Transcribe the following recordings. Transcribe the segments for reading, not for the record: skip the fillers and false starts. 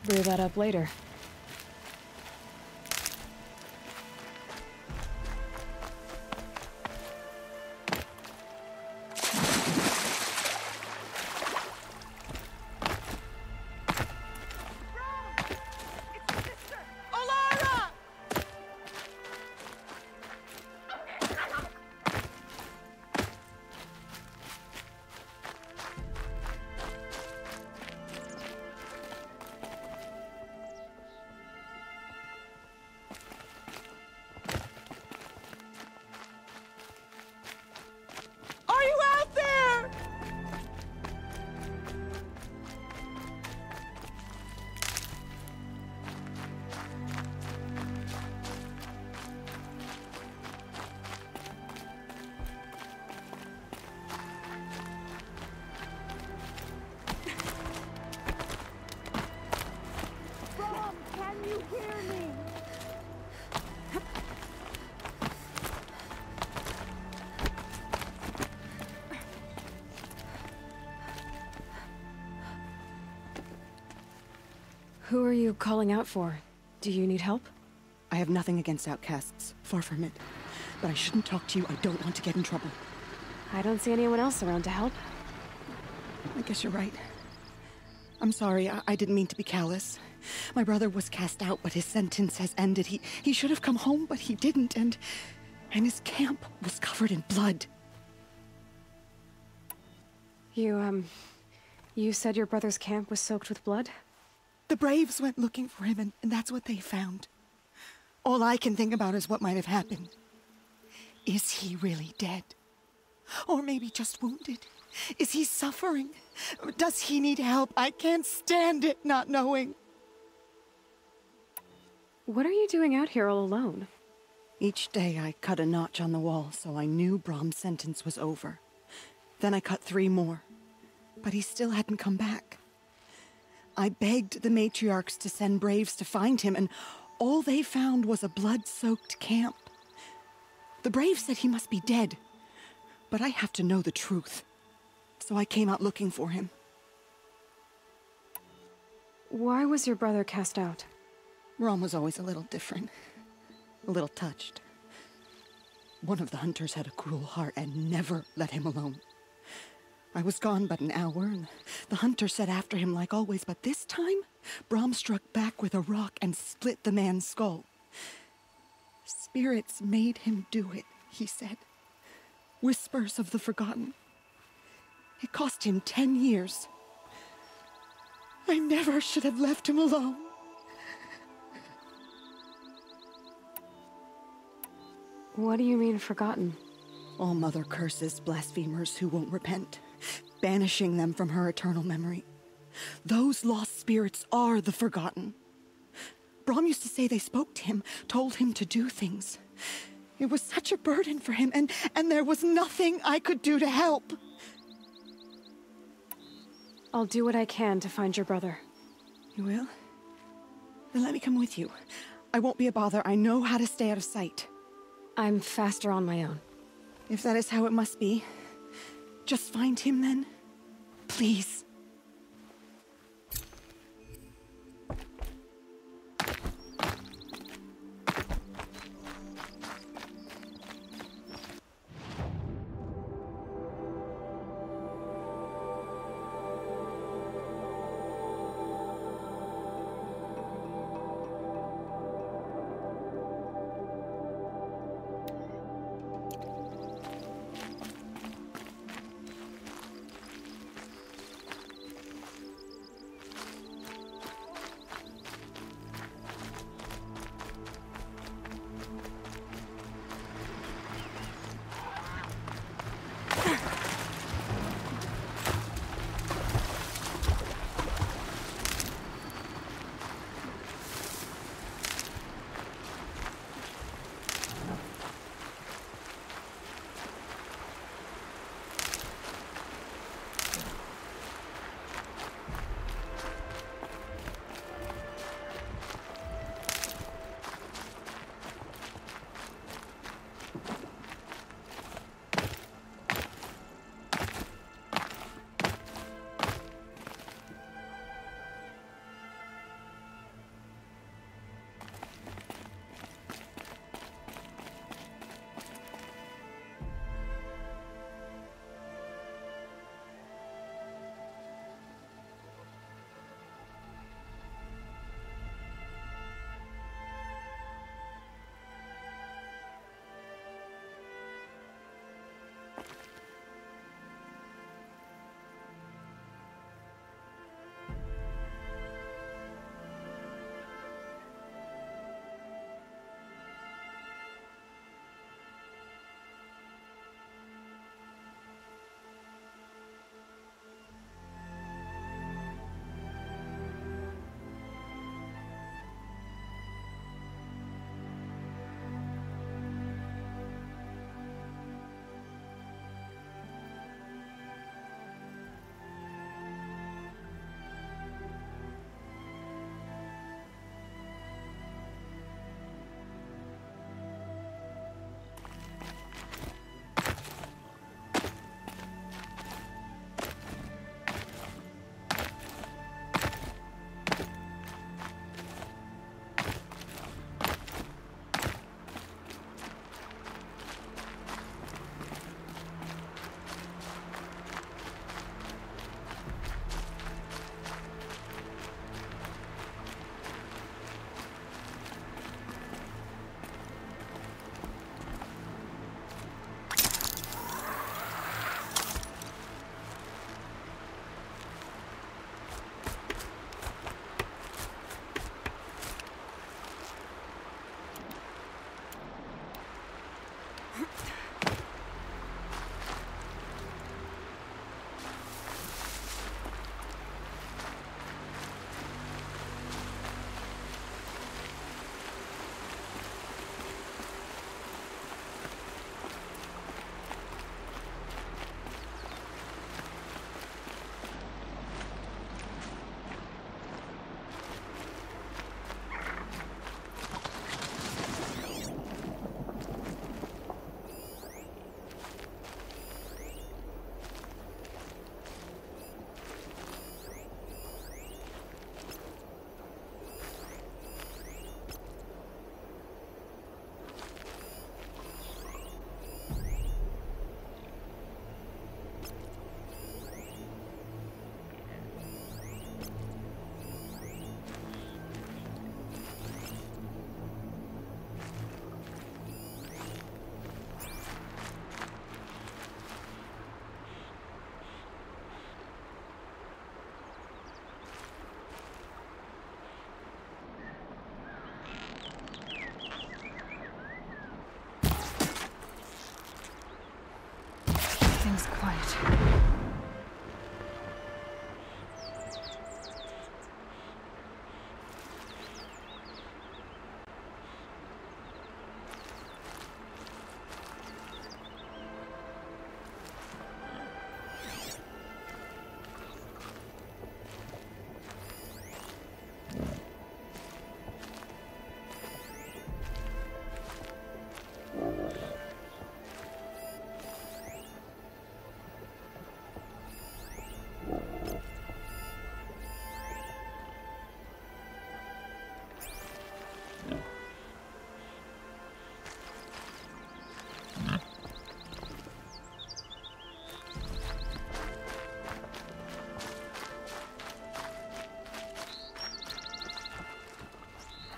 brew that up later. Who are you calling out for? Do you need help? I have nothing against outcasts. Far from it. But I shouldn't talk to you. I don't want to get in trouble. I don't see anyone else around to help. I guess you're right. I'm sorry. I didn't mean to be callous. My brother was cast out, but his sentence has ended. He should have come home, but he didn't, and his camp was covered in blood. You said your brother's camp was soaked with blood? The Braves went looking for him, and that's what they found. All I can think about is what might have happened. Is he really dead? Or maybe just wounded? Is he suffering? Does he need help? I can't stand it not knowing. What are you doing out here all alone? Each day I cut a notch on the wall, so I knew Brahm's sentence was over. Then I cut 3 more, but he still hadn't come back. I begged the matriarchs to send Braves to find him, and all they found was a blood-soaked camp. The Braves said he must be dead, but I have to know the truth. So I came out looking for him. Why was your brother cast out? Rom was always a little different. A little touched. One of the hunters had a cruel heart and never let him alone. I was gone but an hour, and the hunter set after him like always, but this time, Brahm struck back with a rock and split the man's skull. Spirits made him do it, he said. Whispers of the forgotten. It cost him 10 years. I never should have left him alone. What do you mean, forgotten? All mother curses blasphemers who won't repent, banishing them from her eternal memory. Those lost spirits are the forgotten. Brahm used to say they spoke to him, told him to do things. It was such a burden for him, and there was nothing I could do to help. I'll do what I can to find your brother. You will? Then let me come with you. I won't be a bother. I know how to stay out of sight. I'm faster on my own. If that is how it must be, just find him then. Please.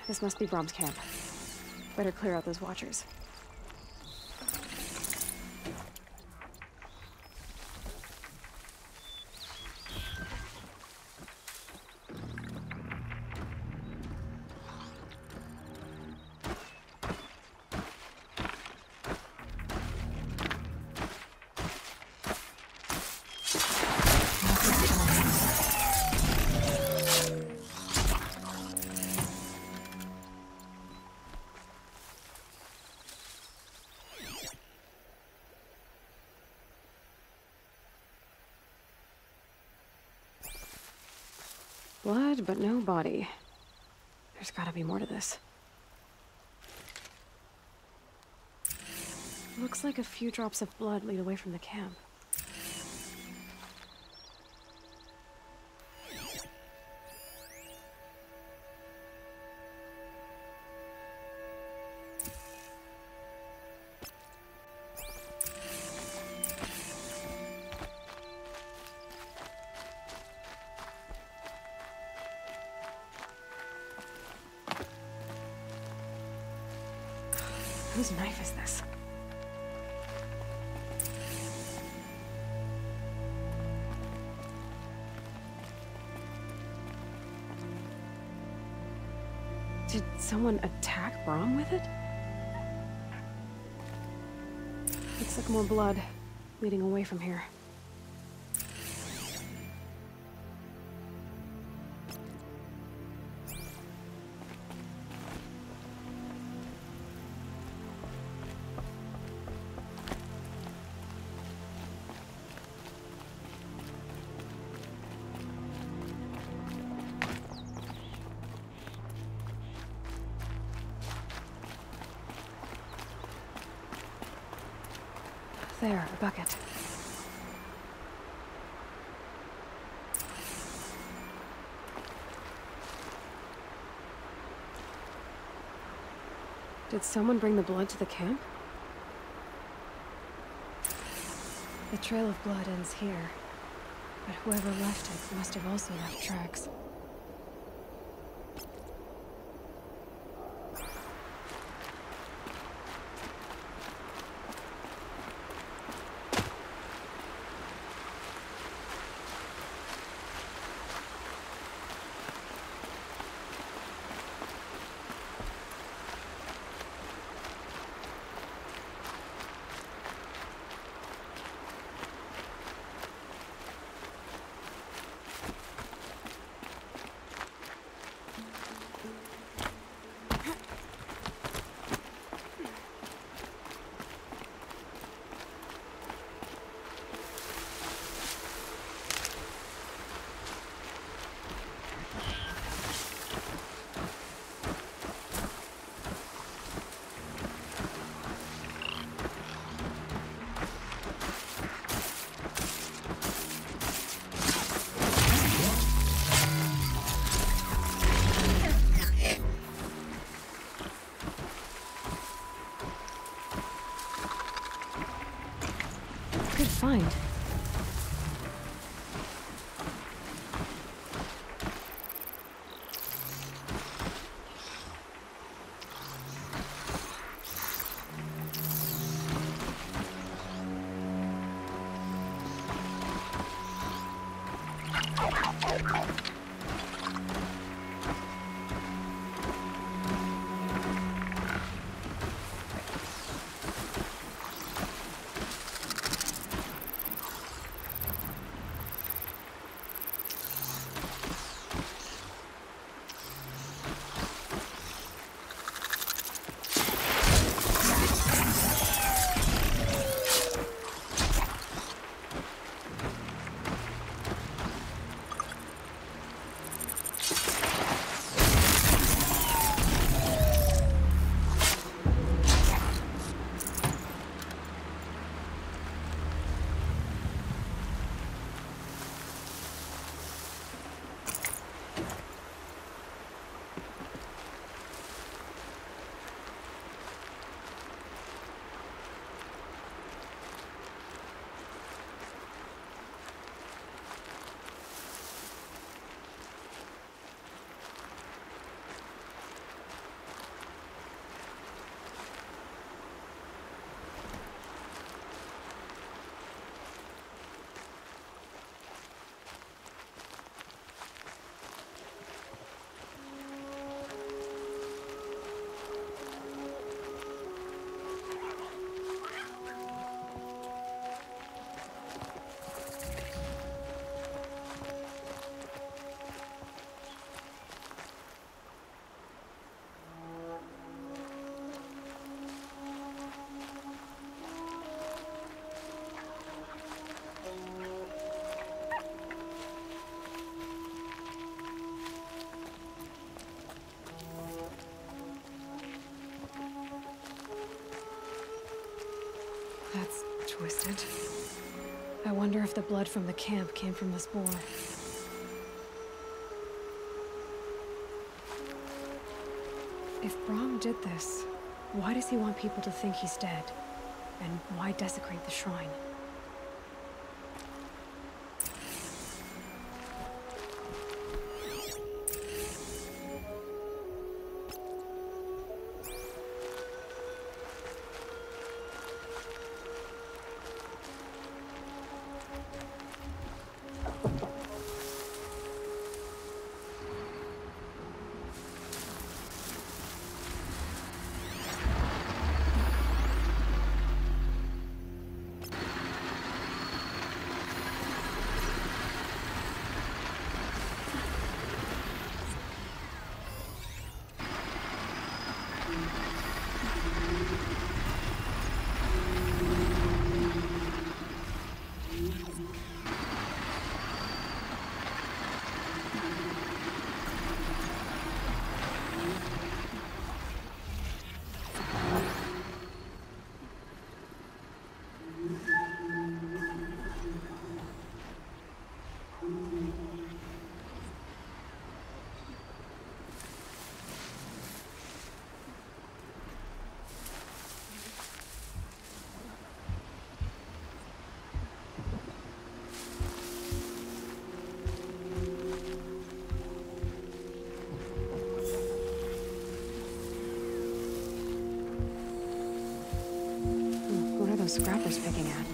This must be Brom's camp. Better clear out those watchers. Blood, but no body. There's gotta be more to this. Looks like a few drops of blood lead away from the camp. Whose knife is this? Did someone attack Brom with it? Looks like more blood leading away from here. There, a bucket. Did someone bring the blood to the camp? The trail of blood ends here, but whoever left it must have also left tracks. Good find. distant. I wonder if the blood from the camp came from this boar. If Brahm did this, why does he want people to think he's dead? And why desecrate the shrine? Those scrappers picking at?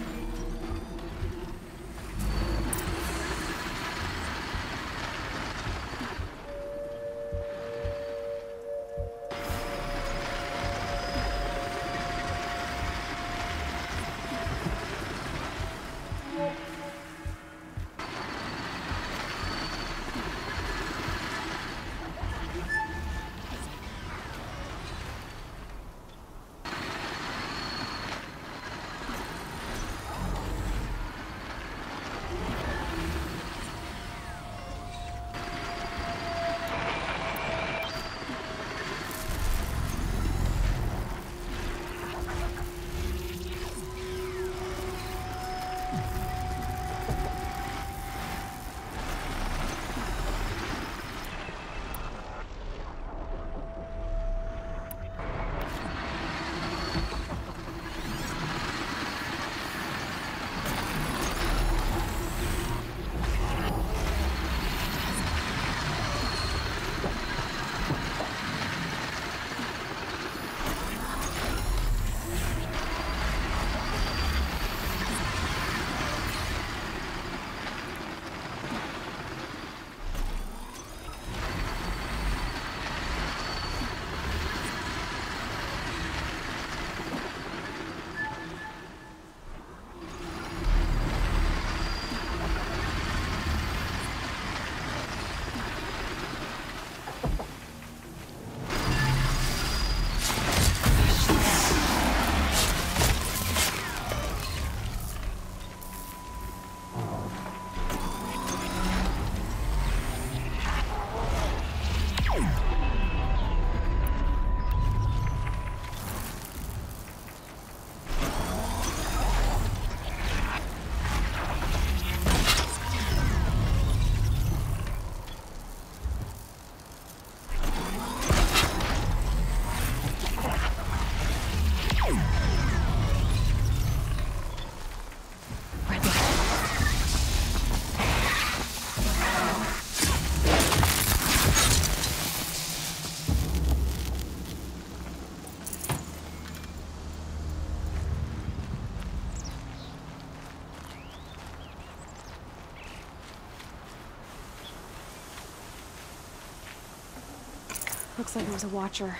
Looks like it was a watcher.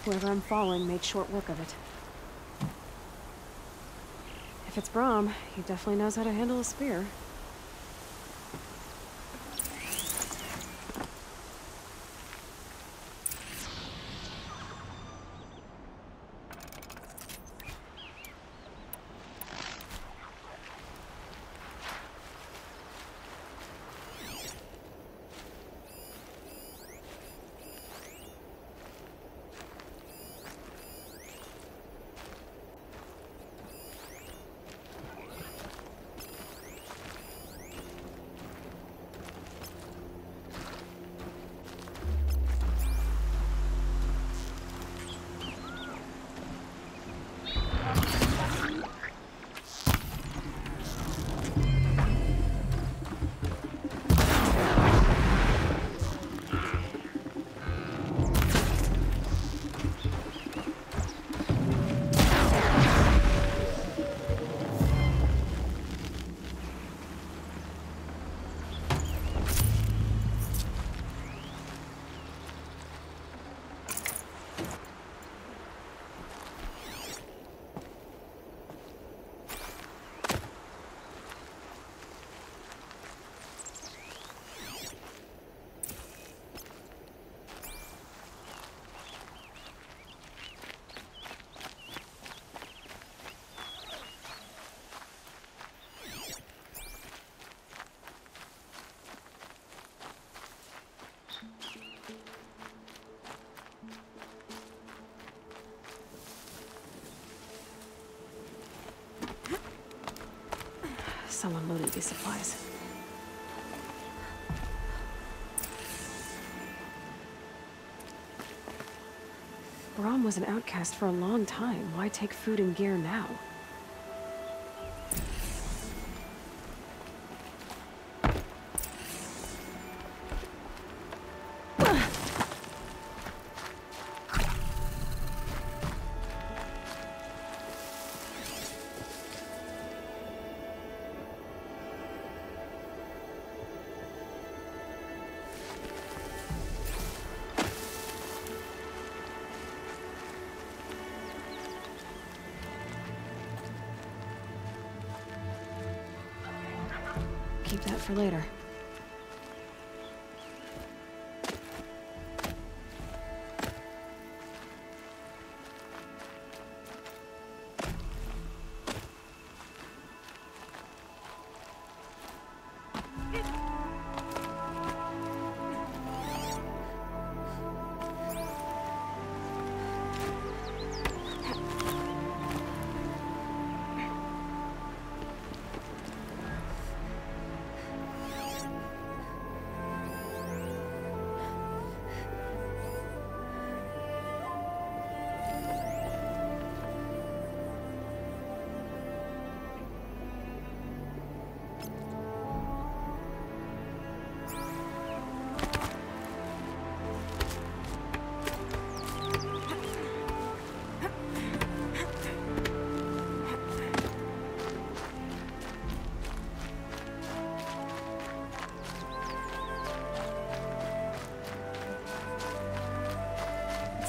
Whoever I'm following made short work of it. If it's Brahm, he definitely knows how to handle a spear. someone loaded these supplies. Brom was an outcast for a long time. Why take food and gear now? Keep that for later.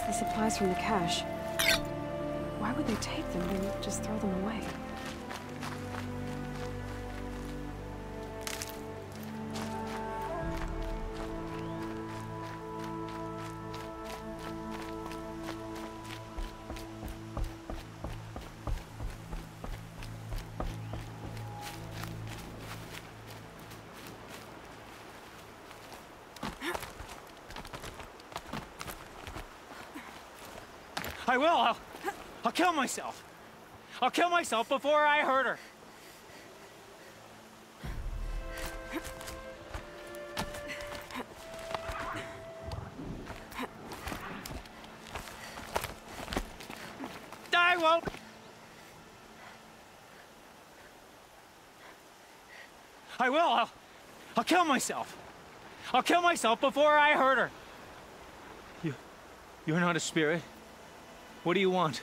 The supplies from the cache. Why would they take them and just throw them away? I will. I'll kill myself. I'll kill myself before I hurt her. I won't. I will. I'll kill myself. I'll kill myself before I hurt her. You're not a spirit. What do you want?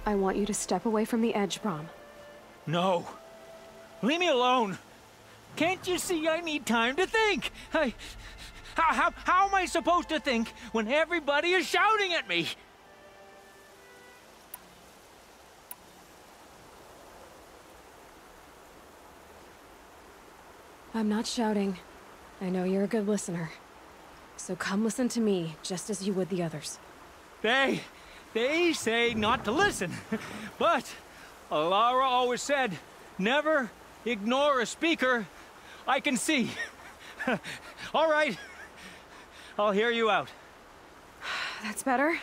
I want you to step away from the edge, Brom. No. Leave me alone. Can't you see I need time to think? How am I supposed to think when everybody is shouting at me? I'm not shouting. I know you're a good listener. So come listen to me, just as you would the others. They say not to listen, but Alara always said, never ignore a speaker I can see. All right, I'll hear you out. That's better.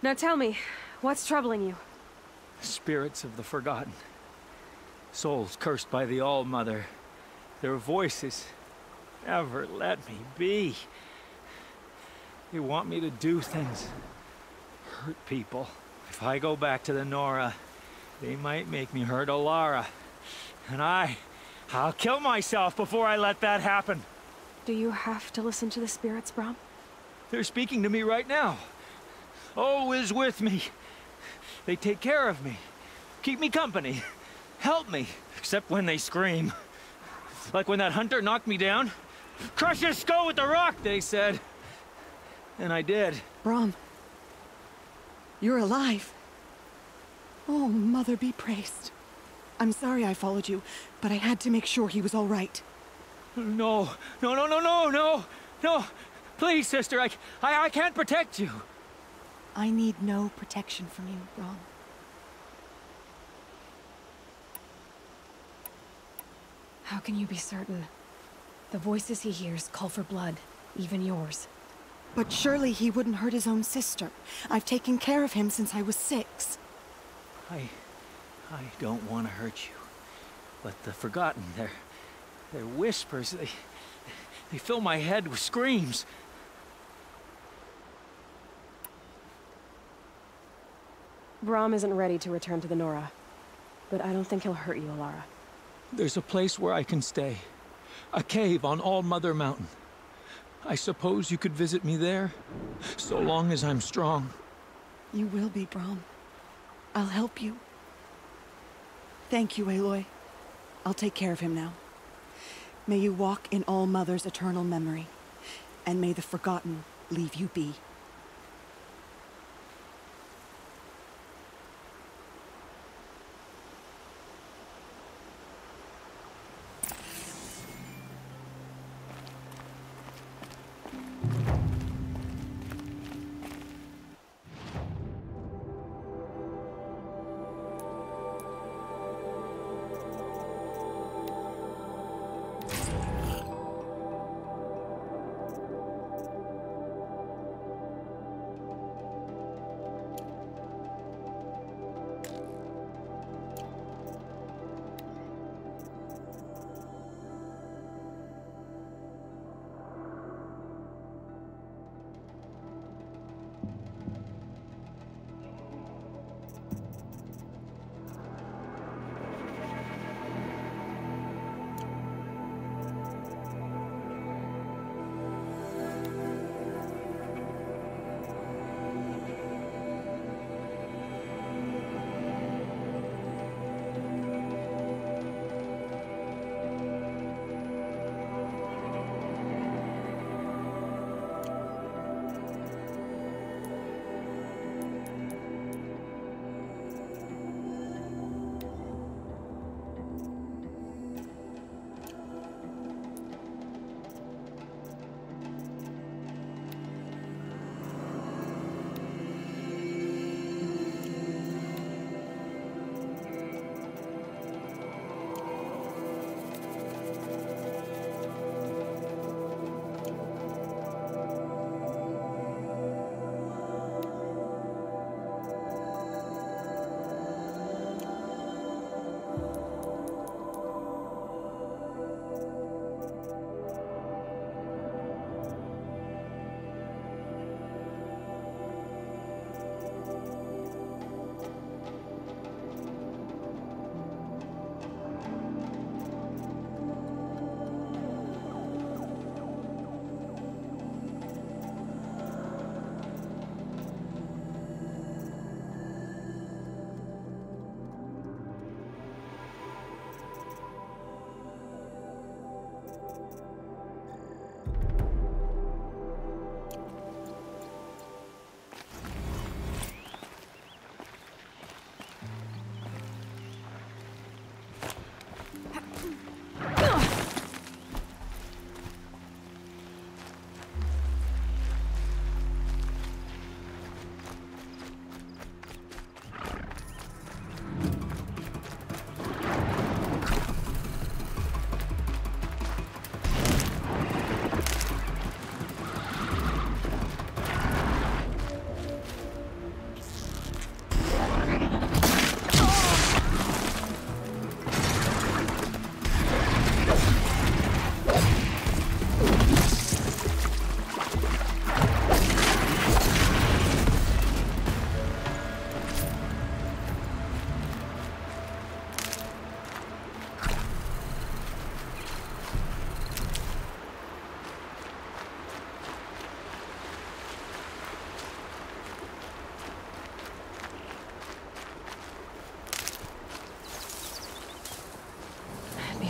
Now tell me, what's troubling you? Spirits of the forgotten. Souls cursed by the All-Mother. Their voices never let me be. They want me to do things. Hurt people. If I go back to the Nora, they might make me hurt Alara. And I'll kill myself before I let that happen. Do you have to listen to the spirits, Brom? They're speaking to me right now. O is with me. They take care of me. Keep me company. Help me. Except when they scream. Like when that hunter knocked me down. Crush his skull with the rock, they said. And I did. Brom. You're alive. Oh, Mother be praised. I'm sorry I followed you, but I had to make sure he was all right. No. Please, sister, I can't protect you. I need no protection from you, Brom. How can you be certain? The voices he hears call for blood, even yours. But surely he wouldn't hurt his own sister. I've taken care of him since I was 6. I don't want to hurt you. But the forgotten, their whispers, they fill my head with screams. Brahm isn't ready to return to the Nora, but I don't think he'll hurt you, Alara. There's a place where I can stay. A cave on All Mother Mountain. I suppose you could visit me there, so long as I'm strong. You will be, Brahm. I'll help you. Thank you, Aloy. I'll take care of him now. May you walk in All Mother's eternal memory, and may the forgotten leave you be.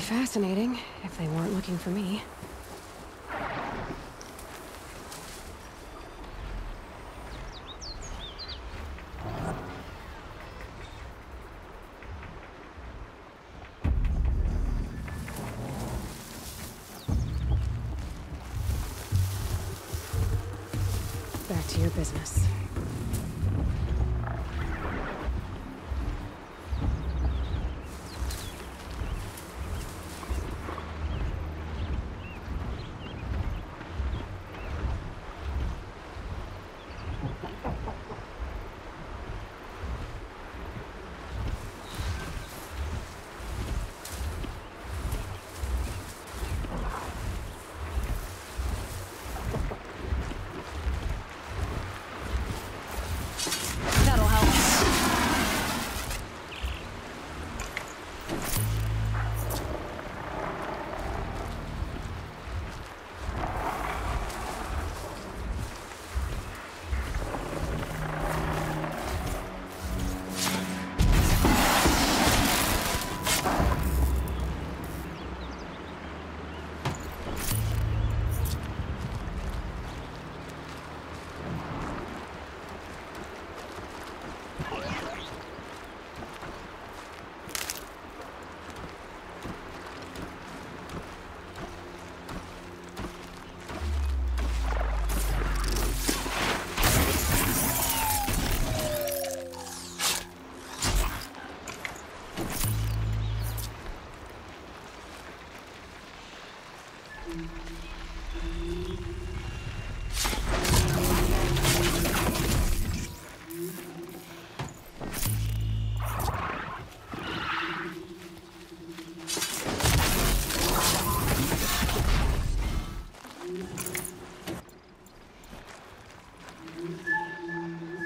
Fascinating, if they weren't looking for me. Back to your business.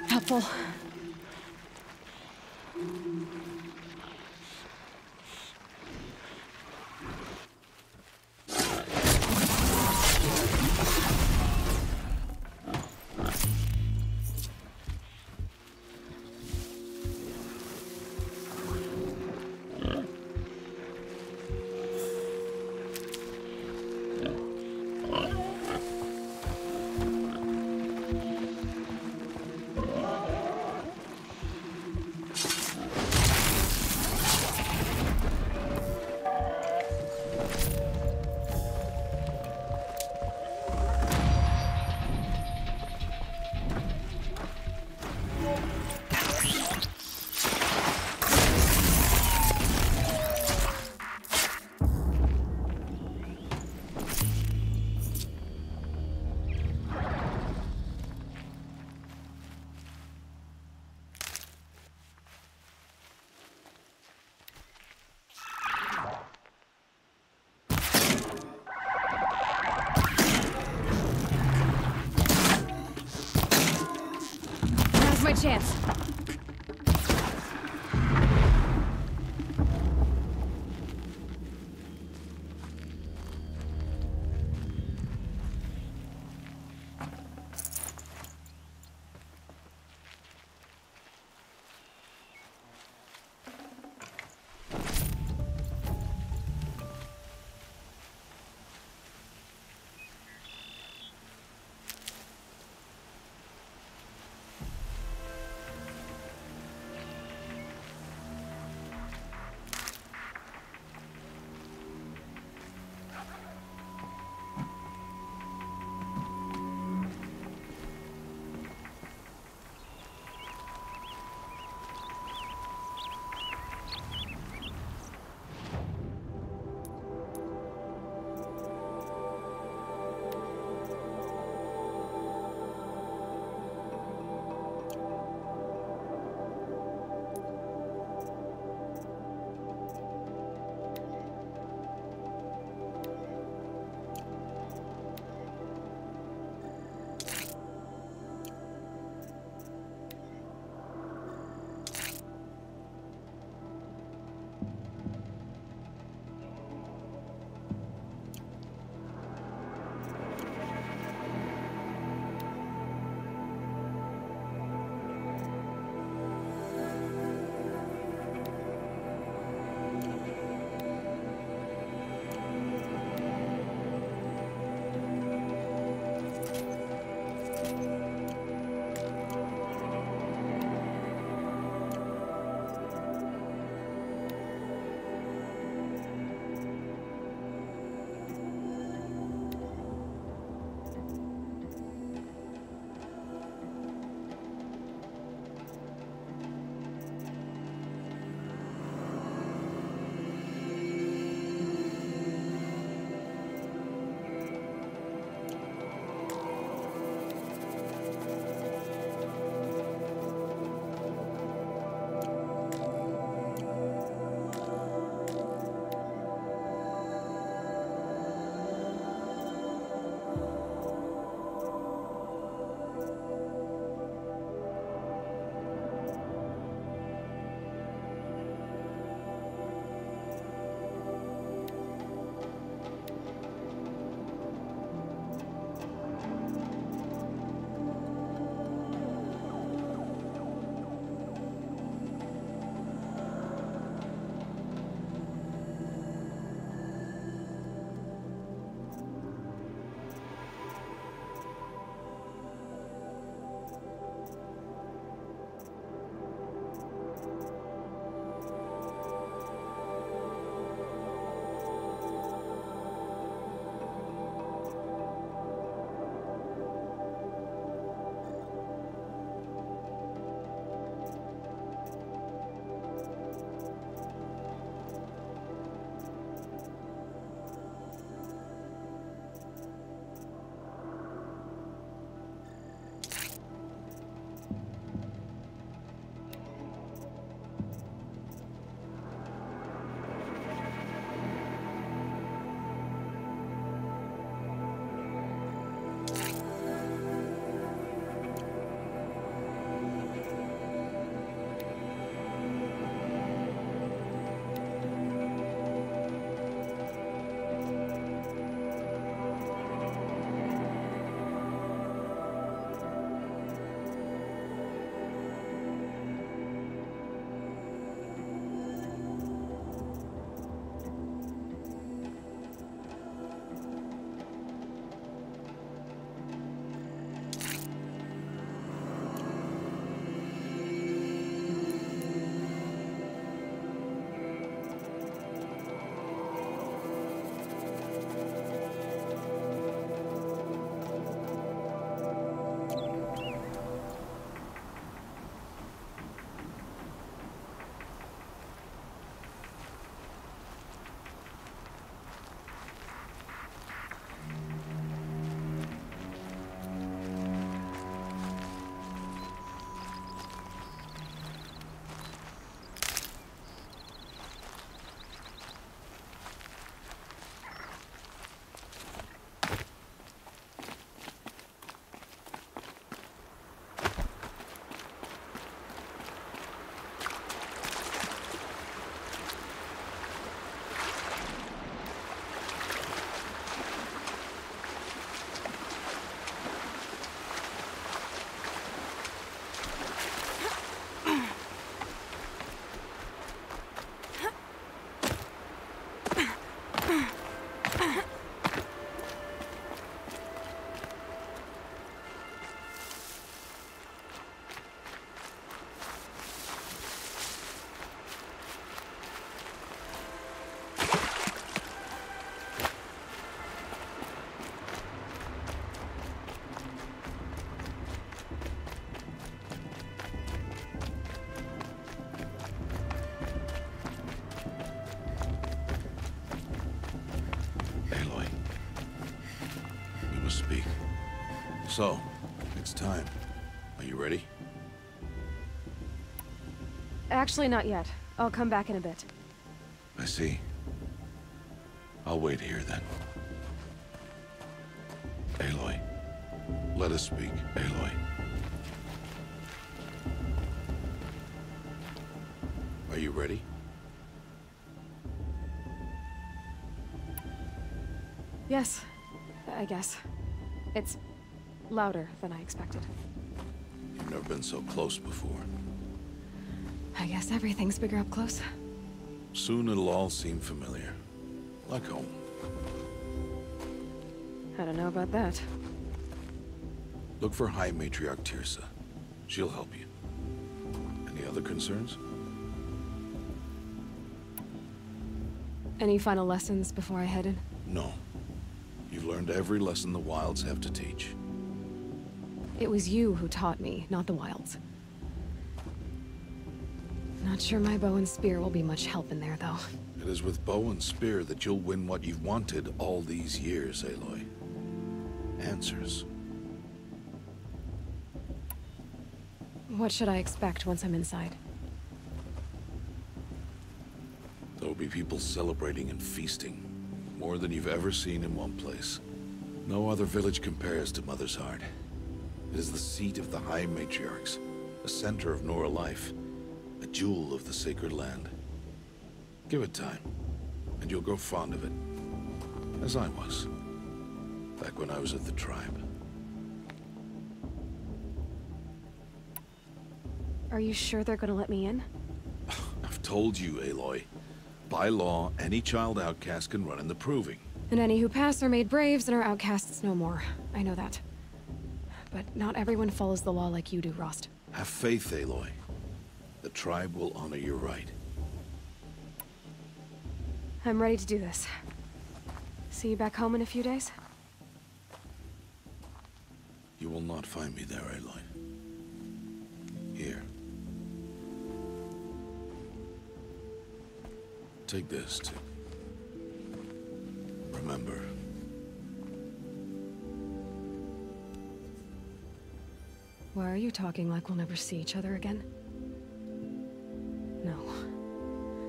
Helpful. Now's my chance. speak. So, it's time. Are you ready? Actually, not yet. I'll come back in a bit. I see. I'll wait here then. Aloy. Let us speak, Aloy. Are you ready? Yes, I guess. It's louder than I expected. You've never been so close before. I guess everything's bigger up close. Soon it'll all seem familiar. Like home. I don't know about that. Look for High Matriarch Tirsa. She'll help you. Any other concerns? Any final lessons before I head in? No. You've learned every lesson the Wilds have to teach. It was you who taught me, not the Wilds. Not sure my bow and spear will be much help in there, though. It is with bow and spear that you'll win what you've wanted all these years, Aloy. Answers. What should I expect once I'm inside? There'll be people celebrating and feasting. More than you've ever seen in one place. No other village compares to Mother's Heart. It is the seat of the High Matriarchs, a center of Nora life, a jewel of the sacred land. Give it time, and you'll grow fond of it. As I was, back when I was at the tribe. Are you sure they're gonna let me in? I've told you, Aloy. By law, any child outcast can run in the Proving. And any who pass are made braves and are outcasts no more. I know that. But not everyone follows the law like you do, Rost. Have faith, Aloy. The tribe will honor your right. I'm ready to do this. See you back home in a few days? You will not find me there, Aloy. Here. Take this, too. Remember. Why are you talking like we'll never see each other again? No.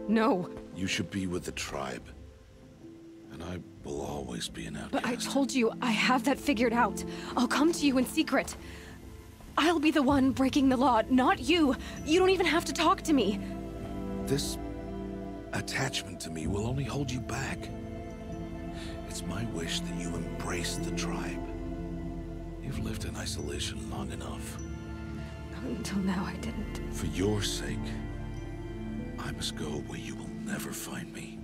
No! You should be with the tribe. And I will always be an outcast. But I told you, I have that figured out. I'll come to you in secret. I'll be the one breaking the law, not you. You don't even have to talk to me. This attachment to me will only hold you back. It's my wish that you embrace the tribe. You've lived in isolation long enough. Until now, I didn't. For your sake, I must go where you will never find me.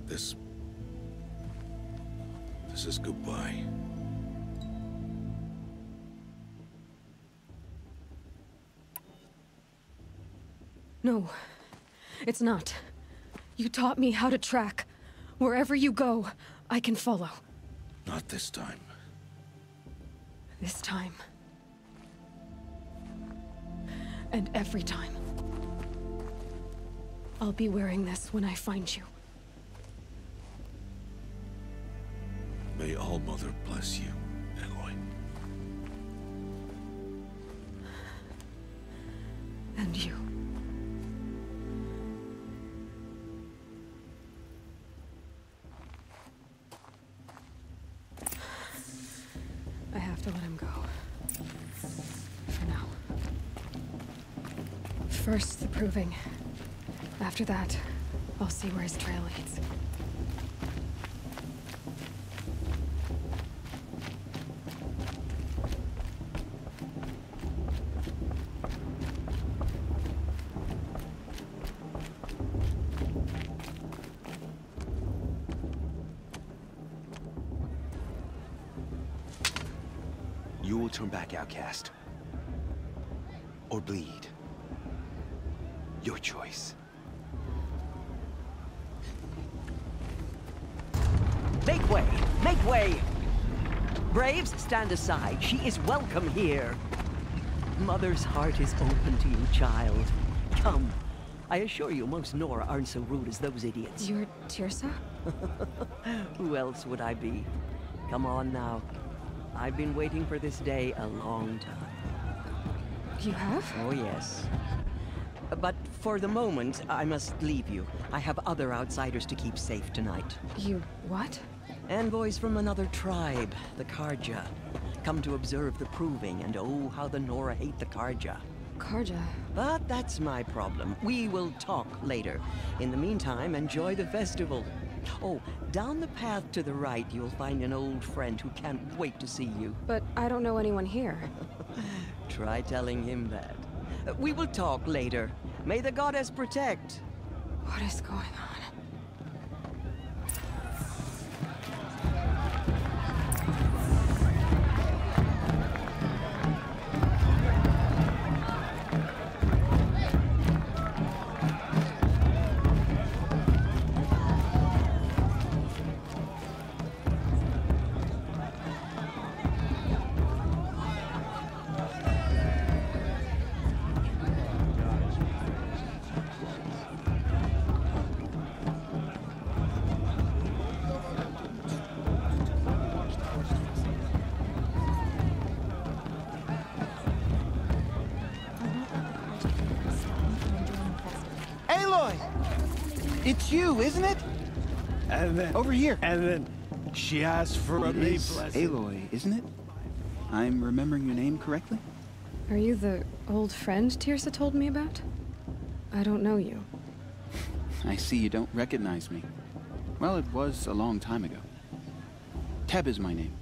This is goodbye. No, it's not. You taught me how to track. Wherever you go, I can follow. Not this time. This time. And every time. I'll be wearing this when I find you. May All-Mother bless you, Aloy. And you. I have to let him go. For now. First, the Proving. After that, I'll see where his trail leads. You will turn back, outcast. Or bleed. Your choice. Make way! Make way! Braves, stand aside. She is welcome here. Mother's heart is open to you, child. Come. I assure you, most Nora aren't so rude as those idiots. You're Tirsa? Who else would I be? Come on now. I've been waiting for this day a long time. You have? Oh, yes. But for the moment, I must leave you. I have other outsiders to keep safe tonight. You what? Envoys from another tribe, the Karja. Come to observe the proving, and oh, how the Nora hate the Karja. Karja? But that's my problem. We will talk later. In the meantime, enjoy the festival. Oh, down the path to the right, you'll find an old friend who can't wait to see you. But I don't know anyone here. Try telling him that. We will talk later. May the goddess protect. What is going on? It's you, isn't it? And then... Over here. And then she asked for a blessing. Aloy, isn't it? I'm remembering your name correctly? Are you the old friend Tirsa told me about? I don't know you. I see you don't recognize me. Well, it was a long time ago. Teb is my name.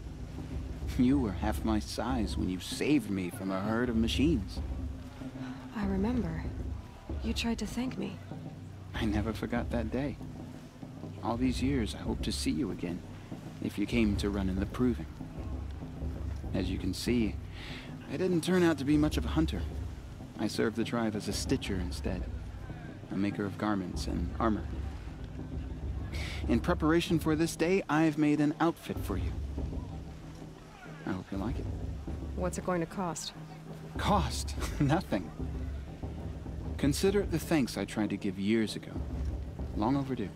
You were half my size when you saved me from a herd of machines. I remember. You tried to thank me. I never forgot that day. All these years, I hope to see you again, if you came to run in the proving. As you can see, I didn't turn out to be much of a hunter. I served the tribe as a stitcher instead, a maker of garments and armor. In preparation for this day, I've made an outfit for you. I hope you like it. What's it going to cost? Cost? Nothing. Consider it the thanks I tried to give years ago. Long overdue.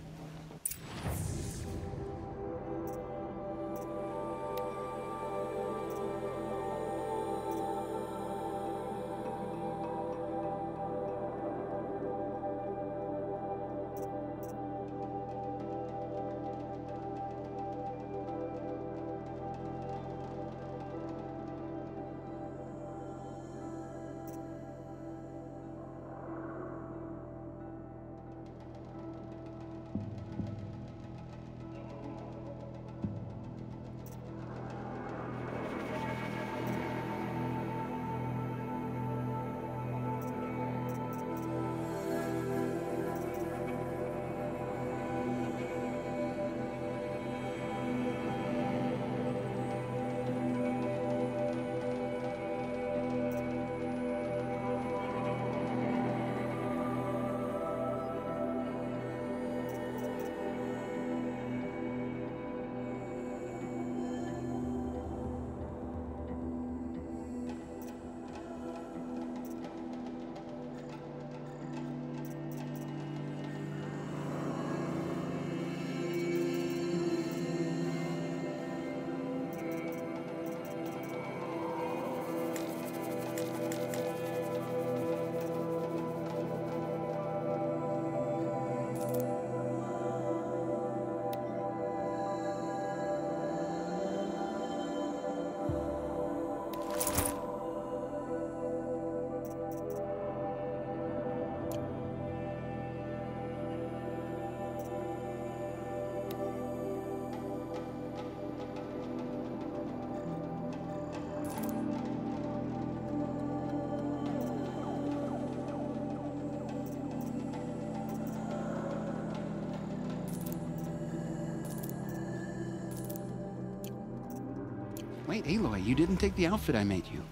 Wait, Aloy, you didn't take the outfit I made you.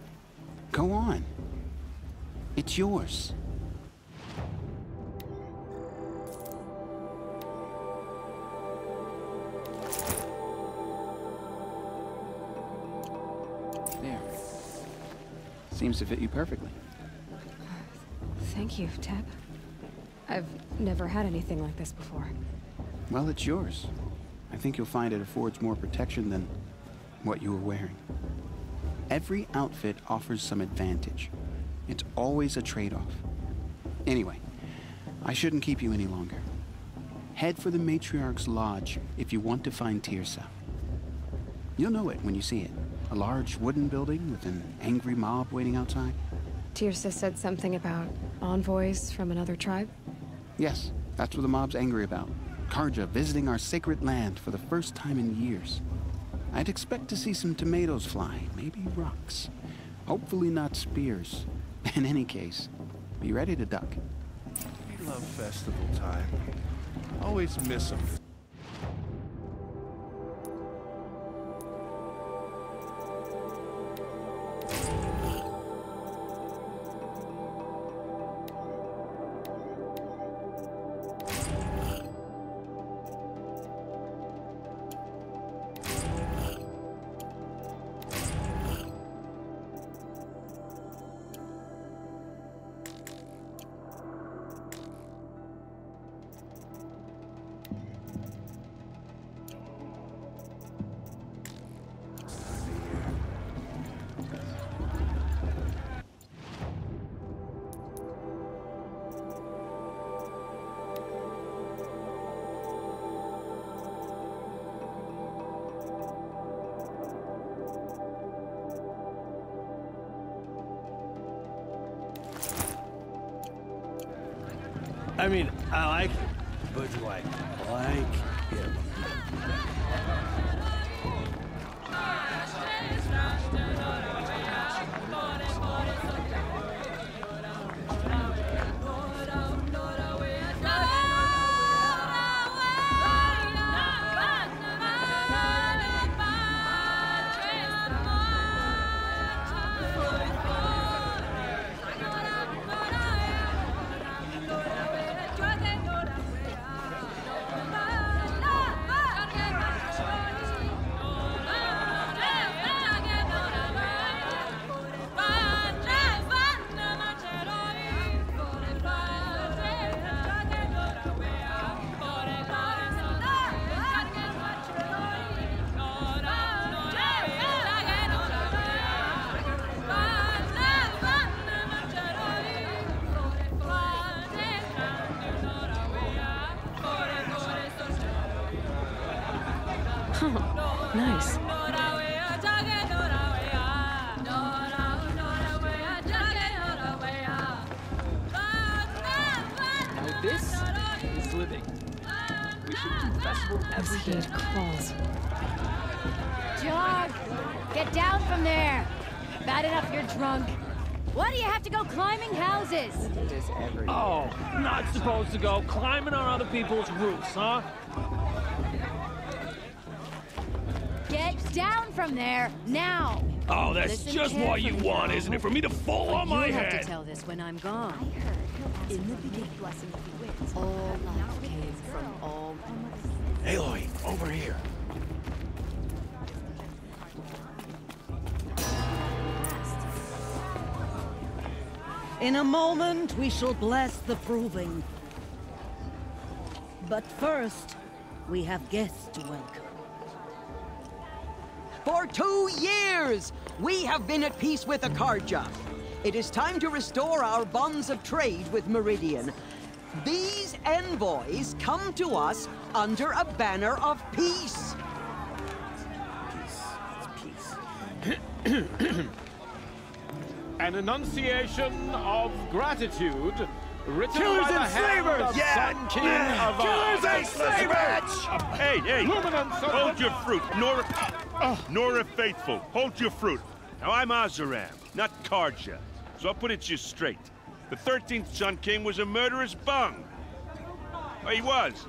Go on. It's yours. There. Seems to fit you perfectly. Thank you, Teb. I've never had anything like this before. Well, it's yours. I think you'll find it affords more protection than what you were wearing. Every outfit offers some advantage. It's always a trade-off. Anyway, I shouldn't keep you any longer. Head for the Matriarch's Lodge if you want to find Tirsa. You'll know it when you see it. A large wooden building with an angry mob waiting outside. Tirsa said something about envoys from another tribe? Yes, that's what the mob's angry about. Karja visiting our sacred land for the first time in years. I'd expect to see some tomatoes fly, maybe rocks. Hopefully not spears. In any case, be ready to duck. We love festival time. Always miss them. I mean, I like him, but do I like him? Nice. Now this is living. We should do festival every day. Claws. Jog! Get down from there! Bad enough you're drunk. Why do you have to go climbing houses? Oh, not supposed to go climbing on other people's roofs, huh? Get down from there, now! Oh, that's Listen just what you carefully want, now. isn't it? For me to fall on my You'll have head. to tell this when I'm gone. In the beginning, all life came from all... Aloy, over here. In a moment, we shall bless the proving. But first, we have guests to welcome. For 2 years, we have been at peace with Akarja. It is time to restore our bonds of trade with Meridian. These envoys come to us under a banner of peace. An enunciation of gratitude written Killers by the and hand slavers! of Yeah! Sun King of Killers and slavers! Hey, hey! Luminance of Hold your fruit, Nora Faithful. Hold your fruit. Now, I'm Azaram, not Karja, so I'll put it to you straight. The 13th Sun King was a murderous bung. Oh, he was.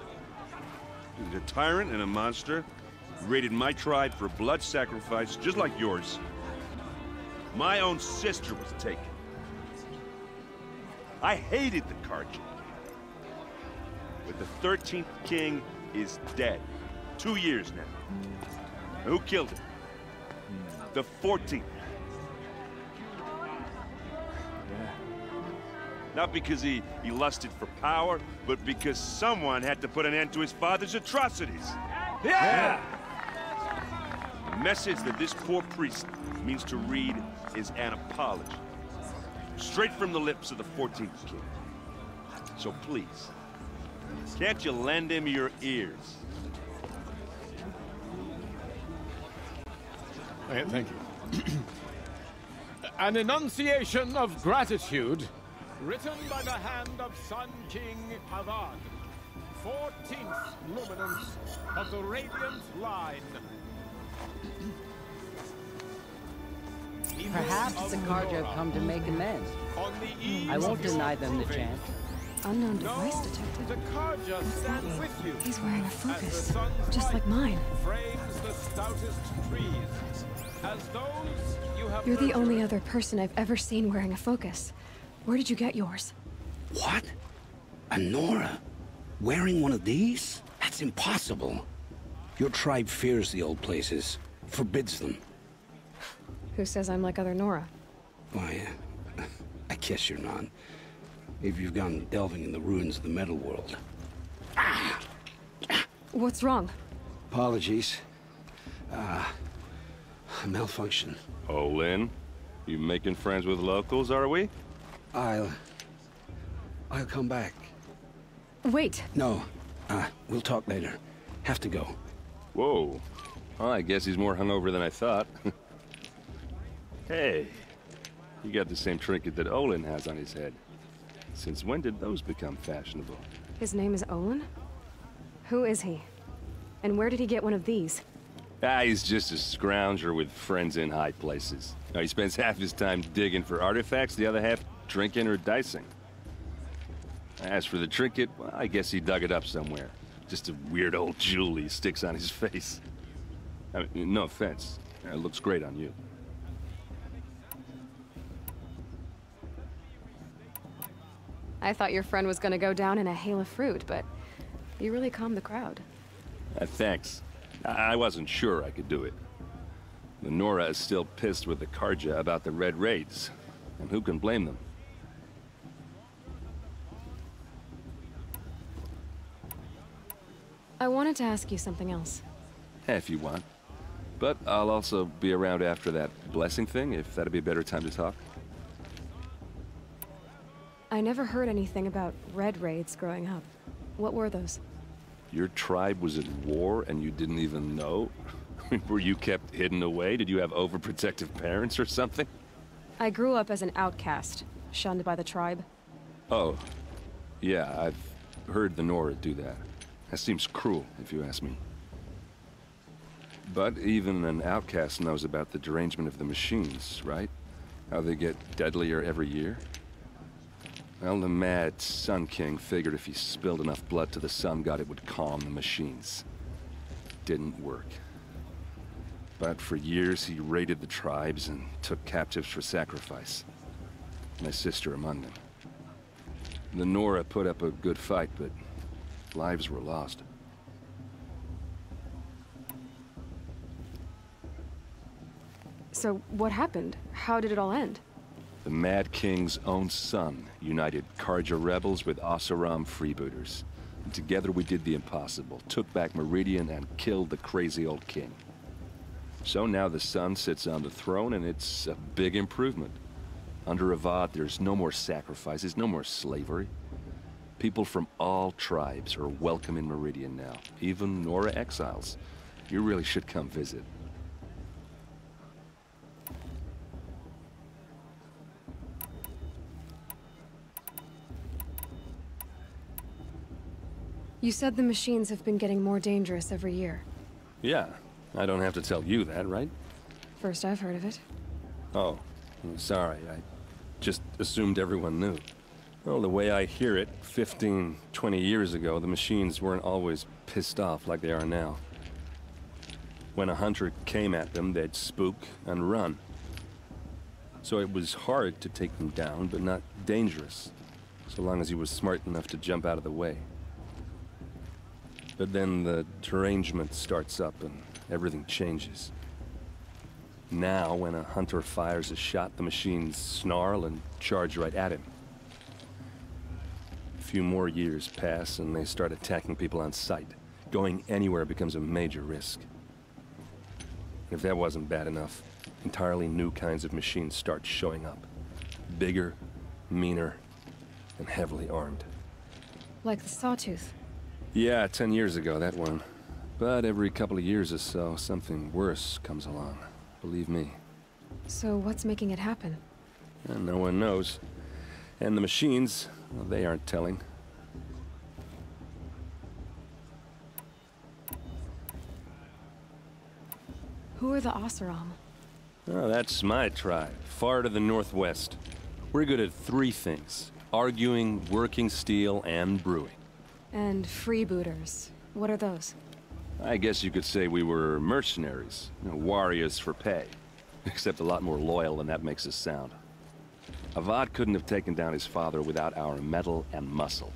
He was a tyrant and a monster. He raided my tribe for blood sacrifice, just like yours. My own sister was taken. I hated the Karja. But the 13th king is dead. 2 years now. Who killed him? The 14th. Not because he lusted for power, but because someone had to put an end to his father's atrocities. Yeah! message that this poor priest means to read is an apology. Straight from the lips of the 14th king. So please, can't you lend him your ears? Thank you. An enunciation of gratitude, written by the hand of Sun King Avad, 14th luminance of the Radiant Line. Perhaps the Carja have come to make amends. I won't deny them the chance. Unknown device detected. What's that mean? He's wearing a focus, just like mine. You're the only other person I've ever seen wearing a focus. Where did you get yours? What? A Nora? Wearing one of these? That's impossible. Your tribe fears the old places, forbids them. Who says I'm like other Nora? Why, I guess you're not. If you've gone delving in the ruins of the metal world. What's wrong? Apologies. A malfunction. Oh, Lynn? You making friends with locals, are we? I'll come back. Wait. No. We'll talk later. Have to go. Whoa. Well, I guess he's more hungover than I thought. Hey, you got the same trinket that Olin has on his head. Since when did those become fashionable? His name is Olin? Who is he? And where did he get one of these? He's just a scrounger with friends in high places. He spends half his time digging for artifacts, the other half drinking or dicing. As for the trinket, well, I guess he dug it up somewhere. Just a weird old jewel he sticks on his face. I mean, no offense. It looks great on you. I thought your friend was gonna go down in a hail of fruit, but you really calmed the crowd. Thanks. I wasn't sure I could do it. The Nora is still pissed with the Carja about the Red Raids, and who can blame them? I wanted to ask you something else. If you want. But I'll also be around after that blessing thing, if that'd be a better time to talk. I never heard anything about Red Raids growing up. What were those? Your tribe was at war and you didn't even know? Were you kept hidden away? Did you have overprotective parents or something? I grew up as an outcast, shunned by the tribe. Oh. Yeah, I've heard the Nora do that. That seems cruel, if you ask me. But even an outcast knows about the derangement of the machines, right? How they get deadlier every year? Well, the mad Sun King figured if he spilled enough blood to the Sun God, it would calm the machines. Didn't work. But for years, he raided the tribes and took captives for sacrifice. My sister among them. The Nora put up a good fight, but lives were lost. So, what happened? How did it all end? The Mad King's own son united Carja rebels with Oseram freebooters. And together we did the impossible, took back Meridian and killed the crazy old king. So now the son sits on the throne and it's a big improvement. Under Avad, there's no more sacrifices, no more slavery. People from all tribes are welcome in Meridian now, even Nora exiles. You really should come visit. You said the machines have been getting more dangerous every year. Yeah, I don't have to tell you that, right? First I've heard of it. Oh, I'm sorry. I just assumed everyone knew. Well, the way I hear it, 15, 20 years ago, the machines weren't always pissed off like they are now. When a hunter came at them, they'd spook and run. So it was hard to take them down, but not dangerous, so long as he was smart enough to jump out of the way. But then the derangement starts up and everything changes. Now, when a hunter fires a shot, the machines snarl and charge right at him. A few more years pass and they start attacking people on sight. Going anywhere becomes a major risk. If that wasn't bad enough, entirely new kinds of machines start showing up. Bigger, meaner, and heavily armed. Like the Sawtooth? Yeah, 10 years ago, that one. But every couple of years or so, something worse comes along. Believe me. So what's making it happen? And no one knows. And the machines, well, they aren't telling. Who are the Oseram? Oh, that's my tribe, far to the northwest. We're good at 3 things. Arguing, working steel, and brewing. And freebooters. What are those? I guess you could say we were mercenaries. Warriors for pay. Except a lot more loyal than that makes us sound. Avad couldn't have taken down his father without our metal and muscle.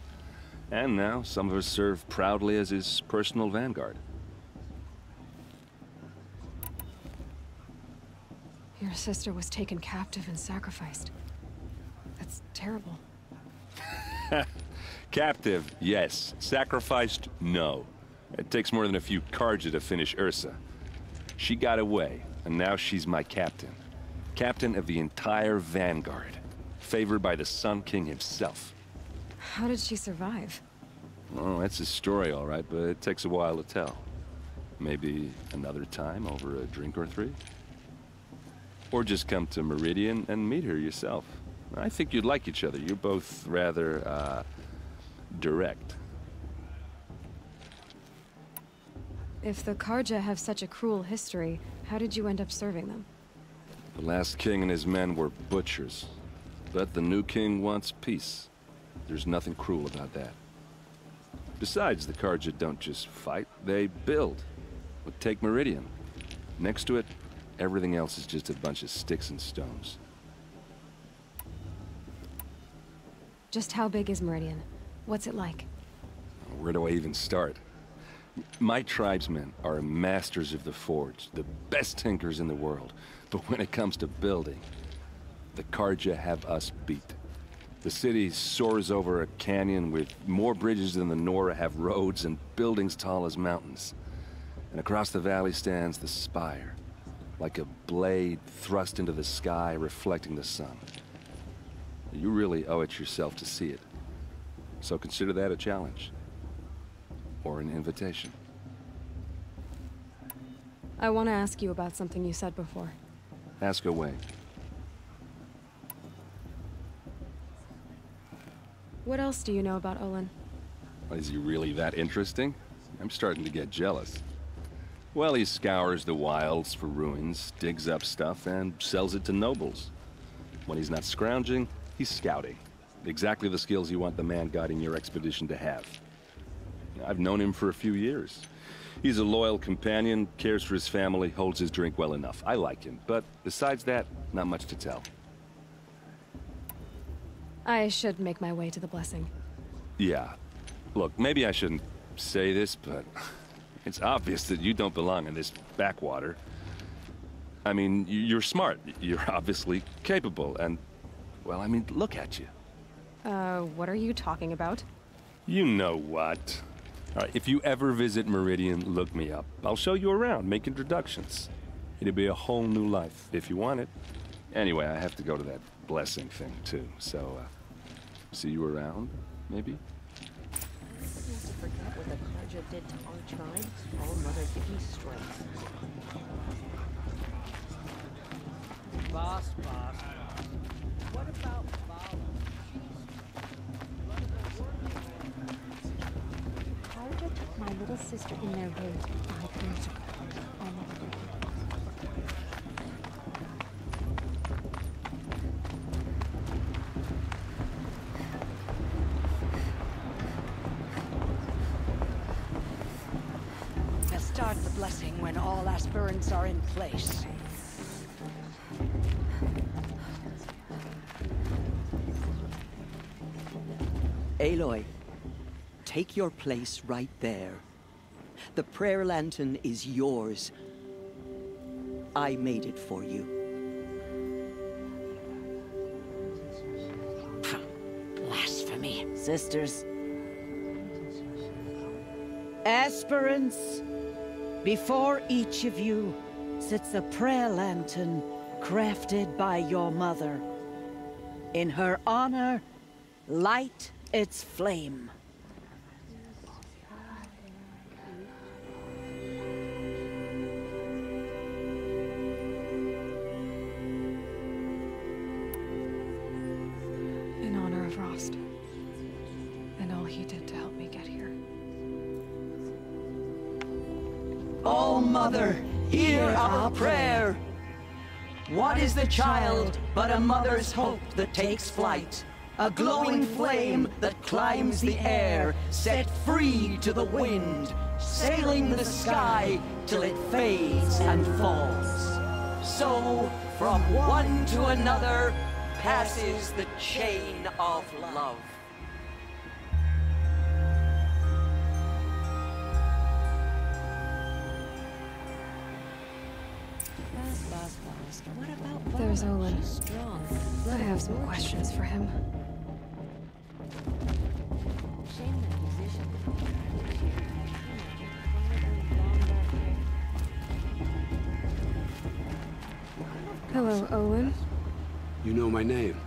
And now, some of us serve proudly as his personal vanguard. Your sister was taken captive and sacrificed. That's terrible. Captive, yes. Sacrificed, no. It takes more than a few Karja to finish Ursa. She got away, and now she's my captain. Captain of the entire vanguard. Favored by the Sun King himself. How did she survive? Oh, that's a story, all right, but it takes a while to tell. Maybe another time over a drink or 3? Or just come to Meridian and meet her yourself. I think you'd like each other. You're both rather, direct. If the Karja have such a cruel history, how did you end up serving them? The last king and his men were butchers. But the new king wants peace. There's nothing cruel about that. Besides, the Karja don't just fight, they build. But take Meridian. Next to it, everything else is just a bunch of sticks and stones. Just how big is Meridian? What's it like? Where do I even start? My tribesmen are masters of the forge, the best tinkers in the world. But when it comes to building, the Karja have us beat. The city soars over a canyon with more bridges than the Nora have roads and buildings tall as mountains. And across the valley stands the spire, like a blade thrust into the sky reflecting the sun. You really owe it yourself to see it. So consider that a challenge. Or an invitation. I want to ask you about something you said before. Ask away. What else do you know about Olin? Is he really that interesting? I'm starting to get jealous. Well, he scours the wilds for ruins, digs up stuff, and sells it to nobles. When he's not scrounging, he's scouting. Exactly the skills you want the man guiding your expedition to have. I've known him for a few years. He's a loyal companion, cares for his family, holds his drink well enough. I like him, but besides that, not much to tell. I should make my way to the blessing. Yeah. Look, maybe I shouldn't say this, but it's obvious that you don't belong in this backwater. I mean, you're smart. You're obviously capable, and, well, I mean, look at you. What are you talking about? You know what. All right, if you ever visit Meridian, look me up. I'll show you around, make introductions. It'll be a whole new life, if you want it. Anyway, I have to go to that blessing thing, too, so, see you around, maybe? I don't want to forget what the Karja did to our tribe. All Mother give me strength. Boss. What about Vala? Karja took my little sister in their raid 5 years ago. I'll never forget. Start the blessing when all aspirants are in place. Aloy, take your place right there. The prayer lantern is yours. I made it for you. Blasphemy. Sisters. Aspirants, before each of you It's a prayer lantern crafted by your mother. In her honor, light its flame. In honor of Rost. And all he did to help me get here. Oh, Mother, hear our prayer. What is the child but a mother's hope that takes flight? A glowing flame that climbs the air, set free to the wind, sailing the sky till it fades and falls. So, from one to another, passes the chain of love. What about There's Olin. She's strong. I have some questions for him. Shame that musician. Hello, Olin. You know my name?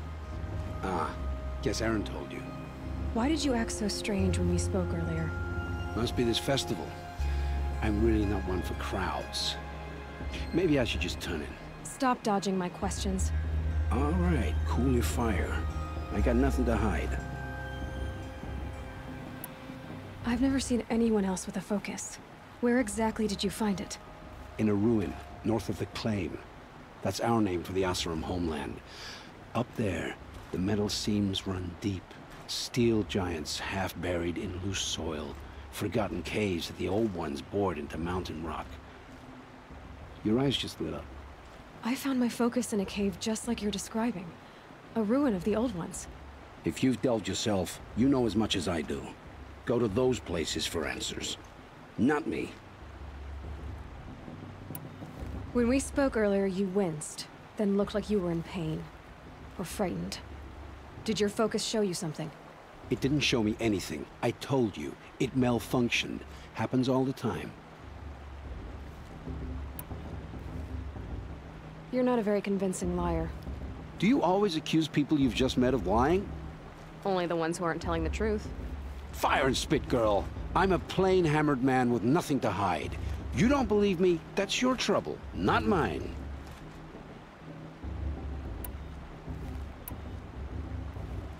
Ah, guess Aaron told you. Why did you act so strange when we spoke earlier? Must be this festival. I'm really not one for crowds. Maybe I should just turn in. Stop dodging my questions. All right, cool your fire. I got nothing to hide. I've never seen anyone else with a focus. Where exactly did you find it? In a ruin, north of the Claim. That's our name for the Oseram homeland. Up there, the metal seams run deep. Steel giants half buried in loose soil. Forgotten caves that the old ones bored into mountain rock. Your eyes just lit up. I found my focus in a cave just like you're describing. A ruin of the old ones. If you've delved yourself, you know as much as I do. Go to those places for answers. Not me. When we spoke earlier, you winced, then looked like you were in pain. Or frightened. Did your focus show you something? It didn't show me anything. I told you. It malfunctioned. Happens all the time. You're not a very convincing liar. Do you always accuse people you've just met of lying? Only the ones who aren't telling the truth. Fire and spit, girl. I'm a plain hammered man with nothing to hide. You don't believe me? That's your trouble, not mine.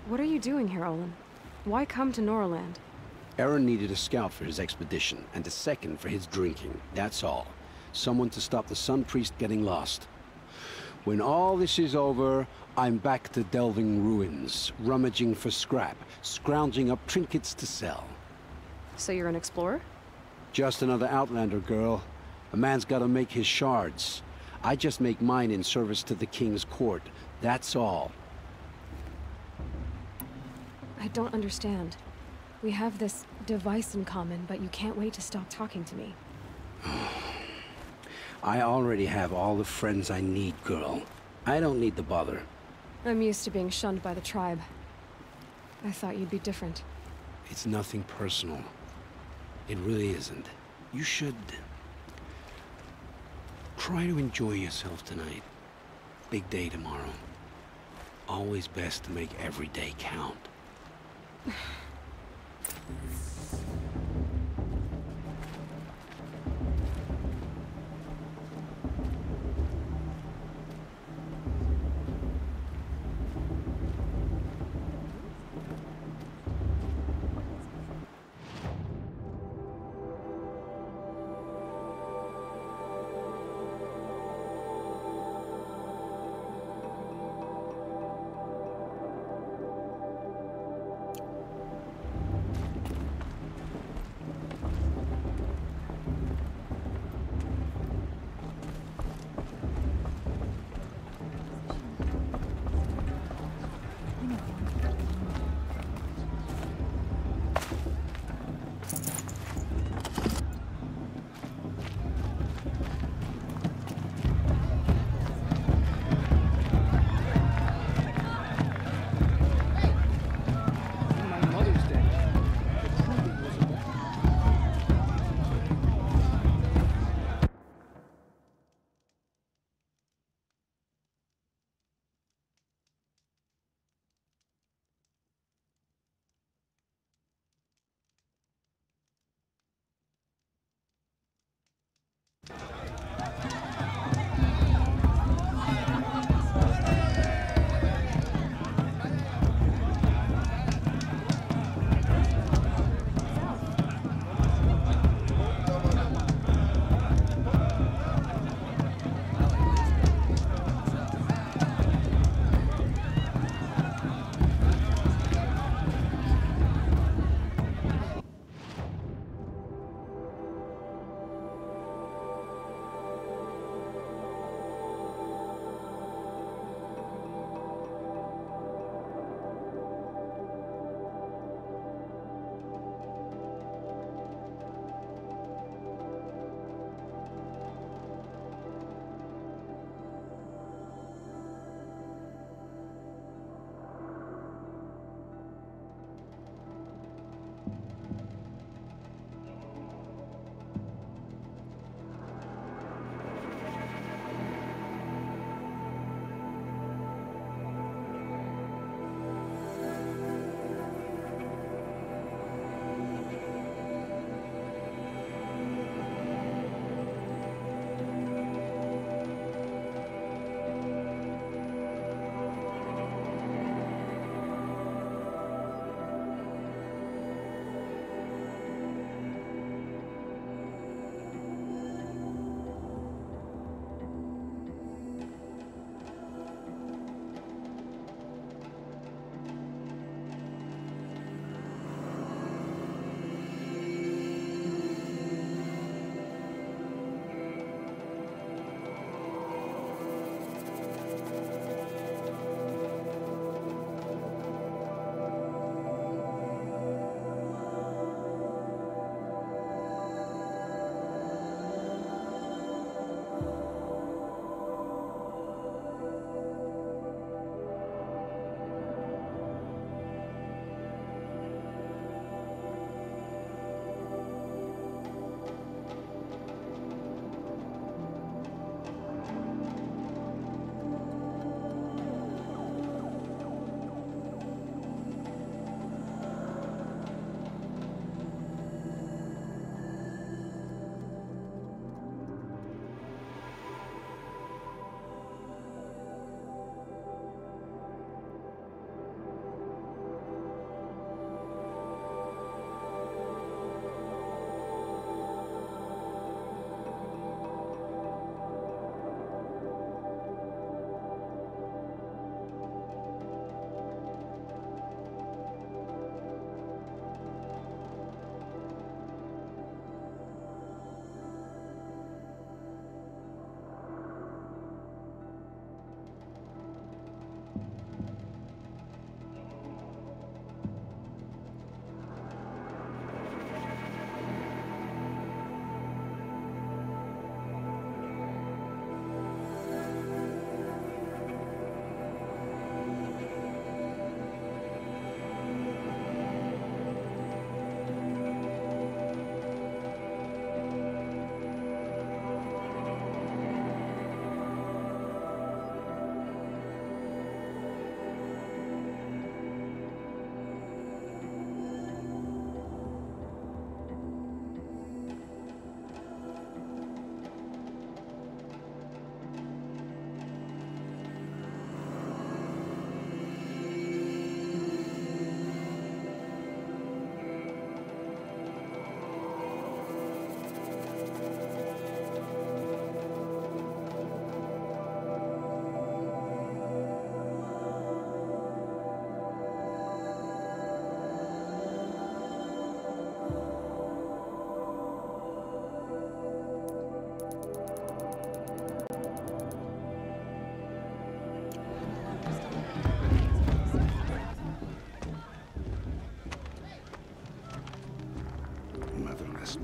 What are you doing here, Olin? Why come to Norland? Aaron needed a scout for his expedition, and a second for his drinking. That's all. Someone to stop the Sun Priest getting lost. When all this is over, I'm back to delving ruins, rummaging for scrap, scrounging up trinkets to sell. So you're an explorer? Just another Outlander, girl. A man's gotta make his shards. I just make mine in service to the King's court. That's all. I don't understand. We have this device in common, but you can't wait to stop talking to me. I already have all the friends I need, girl. I don't need the bother. I'm used to being shunned by the tribe. I thought you'd be different. It's nothing personal. It really isn't. You should... try to enjoy yourself tonight. Big day tomorrow. Always best to make every day count.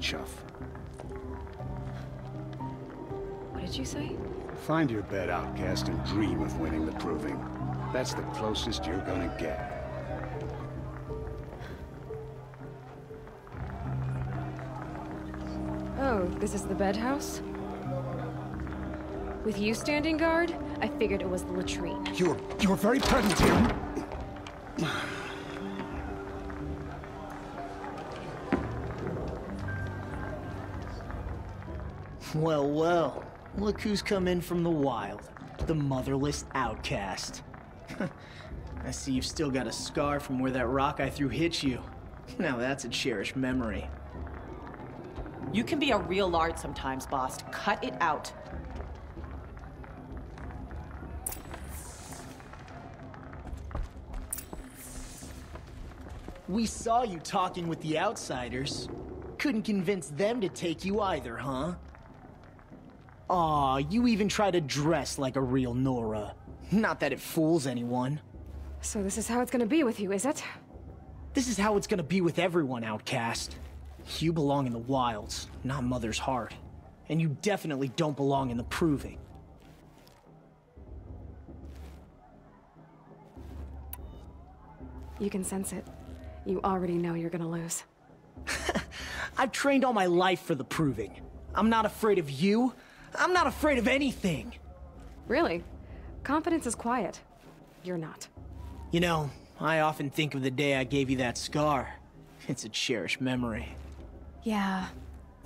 chuff. What did you say? Find your bed, outcast, and dream of winning the proving. That's the closest you're gonna get. Oh, this is the bed house? With you standing guard, I figured it was the latrine. You're very present here. Well, well. Look who's come in from the wild. The motherless outcast. I see you've still got a scar from where that rock I threw hit you. Now that's a cherished memory. You can be a real lard sometimes, boss. Cut it out. We saw you talking with the outsiders. Couldn't convince them to take you either, huh? Aw, you even try to dress like a real Nora. Not that it fools anyone. So this is how it's gonna be with you, is it? This is how it's gonna be with everyone, outcast. You belong in the wilds, not Mother's Heart. And you definitely don't belong in the Proving. You can sense it. You already know you're gonna lose. I've trained all my life for the Proving. I'm not afraid of you. I'm not afraid of anything. Really? Confidence is quiet. You're not. You know, I often think of the day I gave you that scar. It's a cherished memory. Yeah.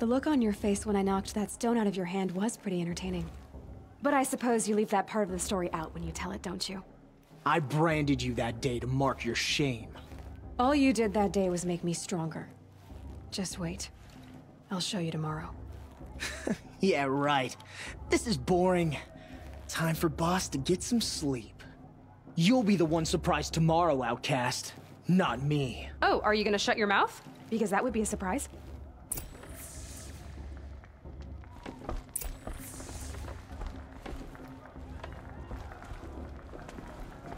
The look on your face when I knocked that stone out of your hand was pretty entertaining. But I suppose you leave that part of the story out when you tell it, don't you? I branded you that day to mark your shame. All you did that day was make me stronger. Just wait. I'll show you tomorrow. Yeah, right. This is boring. Time for Boss to get some sleep. You'll be the one surprised tomorrow, outcast. Not me. Oh, are you gonna shut your mouth? Because that would be a surprise.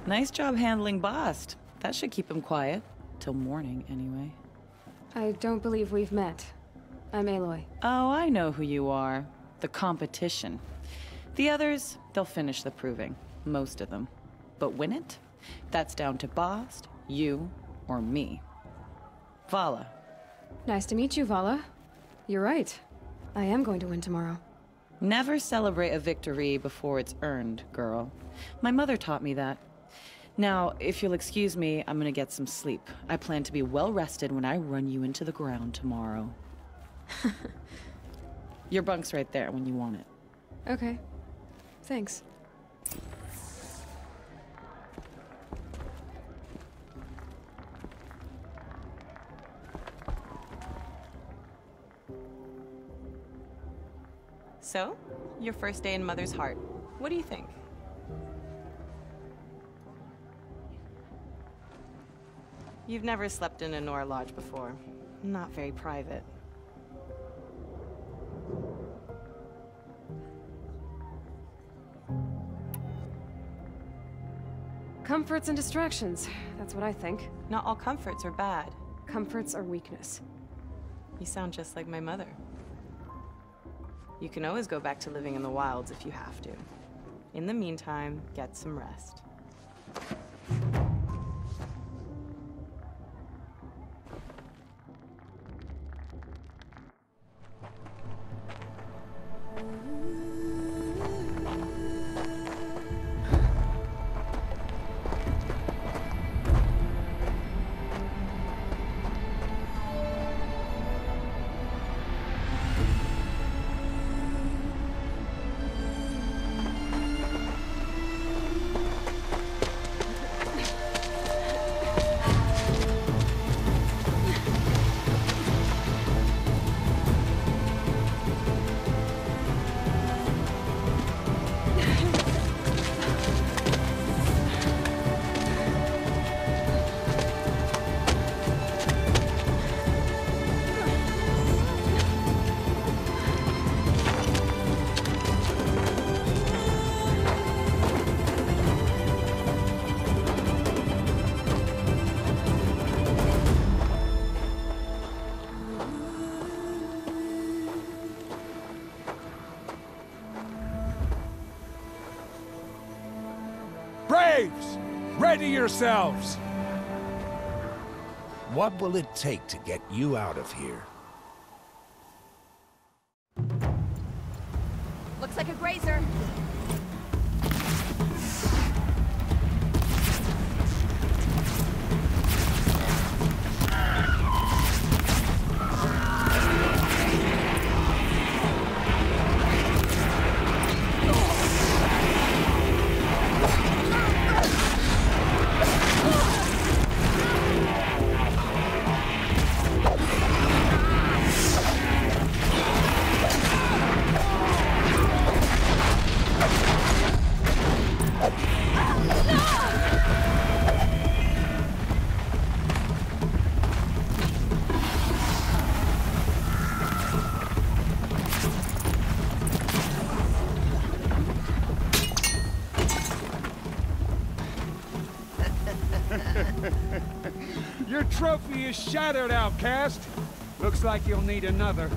Nice job handling Bast. That should keep him quiet. Till morning, anyway. I don't believe we've met. I'm Aloy. Oh, I know who you are. The competition. The others, they'll finish the proving. Most of them. But win it? That's down to Bast, you, or me. Vala. Nice to meet you, Vala. You're right. I am going to win tomorrow. Never celebrate a victory before it's earned, girl. My mother taught me that. Now, if you'll excuse me, I'm gonna get some sleep. I plan to be well rested when I run you into the ground tomorrow. Your bunk's right there when you want it. Okay. Thanks. So, your first day in Mother's Heart. What do you think? You've never slept in a Nora lodge before. Not very private. Comforts and distractions. That's what I think. Not all comforts are bad. Comforts are weakness. You sound just like my mother. You can always go back to living in the wilds if you have to. In the meantime, get some rest. Braves! Ready yourselves! What will it take to get you out of here? Looks like a grazer. Your trophy is shattered, outcast. Looks like you'll need another.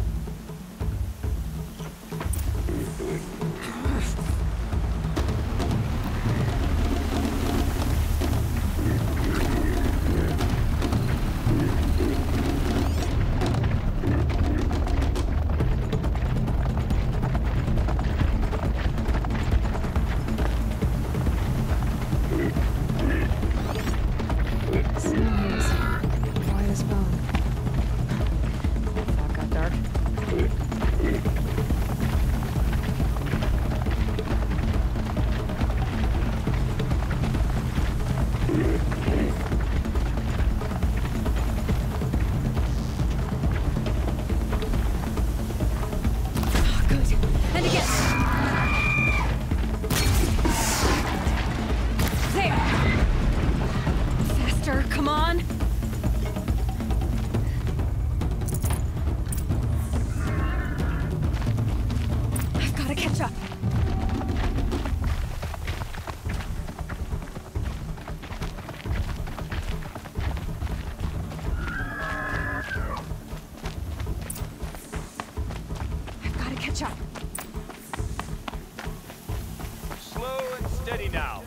Slow and steady now.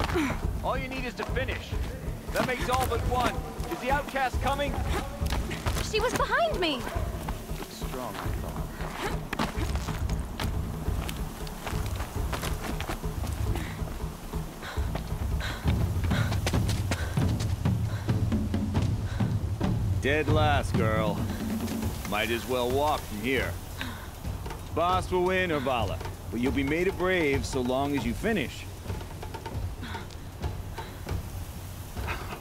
All you need is to finish. That makes all but one. Is the outcast coming? She was behind me. Looks strong, I thought. Dead last, girl. Might as well walk from here. Boss will win or Vala, but you'll be made a brave so long as you finish.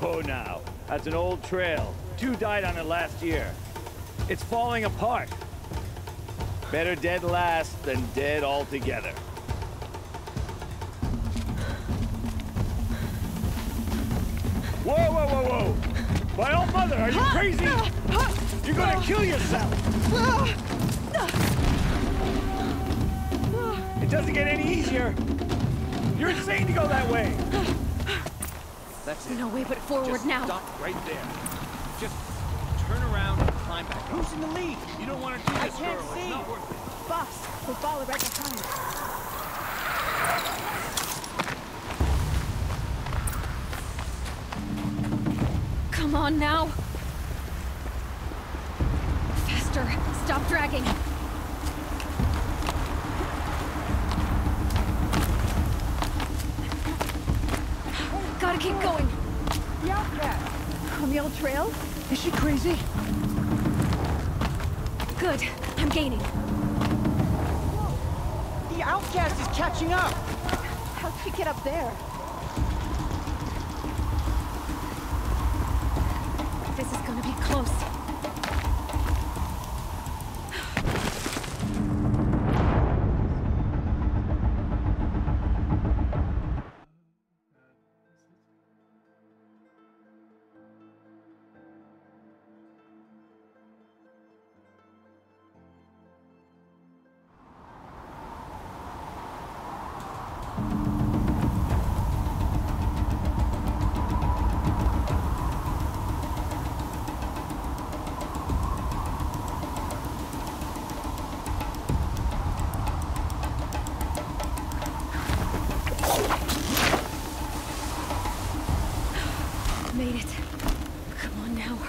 Oh, now. That's an old trail. 2 died on it last year. It's falling apart. Better dead last than dead altogether. Whoa, whoa, whoa, whoa! My old mother, are you crazy? You're gonna kill yourself! It doesn't get any easier! You're insane to go that way! That's it. No way but forward Just now. Stop right there. Just turn around and climb back. Who's in the lead? You don't want to do this, girl. It's not worth it. Boss, we'll follow right behind. Come on now. Faster. Stop dragging. Gotta keep going. The outcast. On the old trail? Is she crazy? Good. I'm gaining. The outcast is catching up. How'd she get up there? This is gonna be close.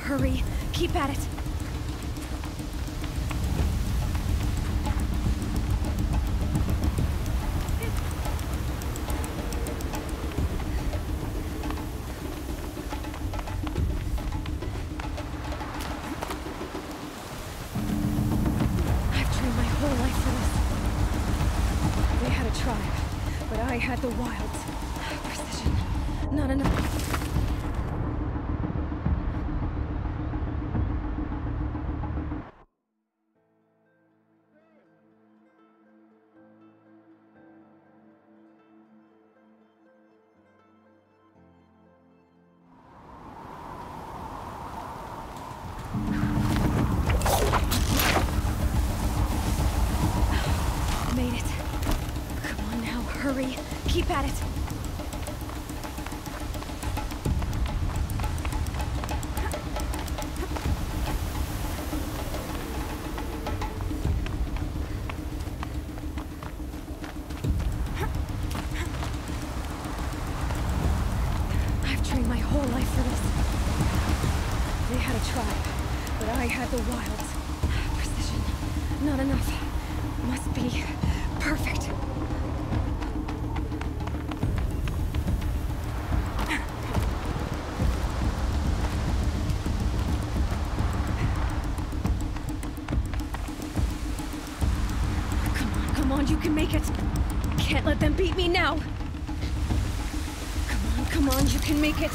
hurry. Keep at it. I've trained my whole life for this. They had a tribe, but I had the wilds. Precision. Not enough. Made it. Come on now, hurry. Keep at it. I've trained my whole life for this. They had a tribe, but I had the wilds. Precision. Not enough. Must be perfect. Come on, you can make it. Can't let them beat me now. Come on, you can make it.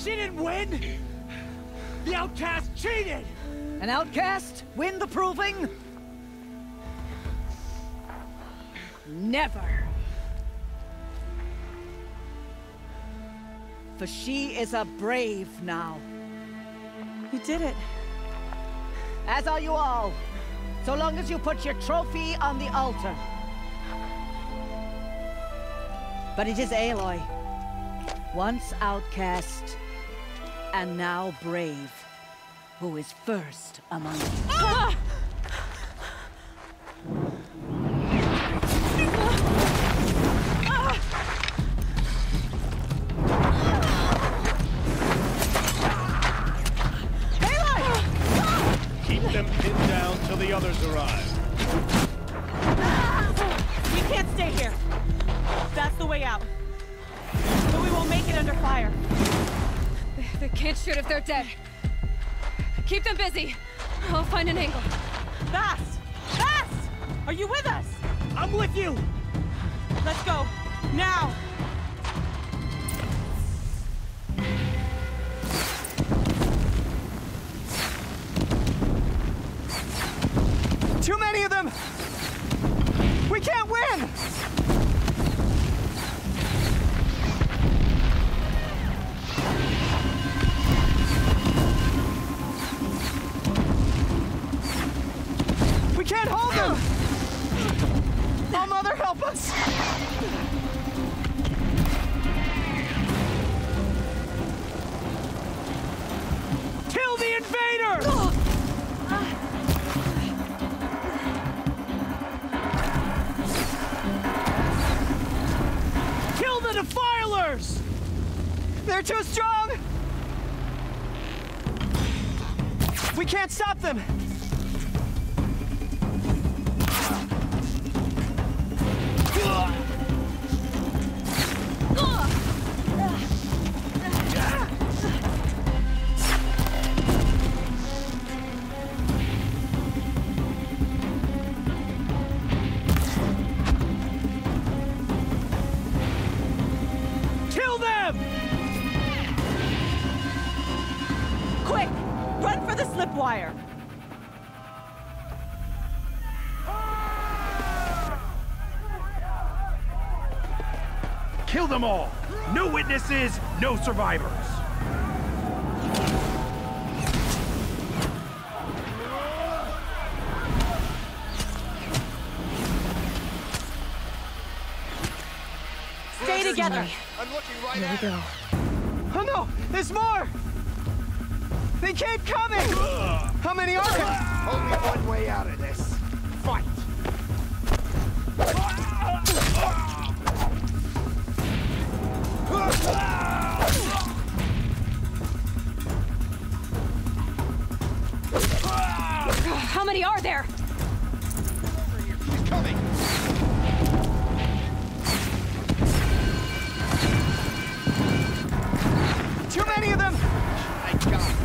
She didn't win! The outcast cheated! An outcast win the proving? Never. For she is a brave now. You did it. As are you all. So long as you put your trophy on the altar. But it is Aloy. Once outcast, and now brave, who is first among you. Ah! Keep them pinned down till the others arrive. We can't stay here. That's the way out. But we won't make it under fire. They can't shoot if they're dead. Keep them busy. I'll find an angle. Fast! Fast! Are you with us? I'm with you! Let's go. Now! Too many of them! We can't win! We can't hold them! Oh, Mother, help us! Kill the invader! Kill the defilers! They're too strong! We can't stop them! Kill them! Quick! Run for the slip wire! Kill them all! No witnesses, no survivors! Stay together! I'm looking right Here we at go. Oh no! There's more! They keep coming! How many are there? Only one way out of this. Fight! How many are there? He's coming! Too many of them! I got it.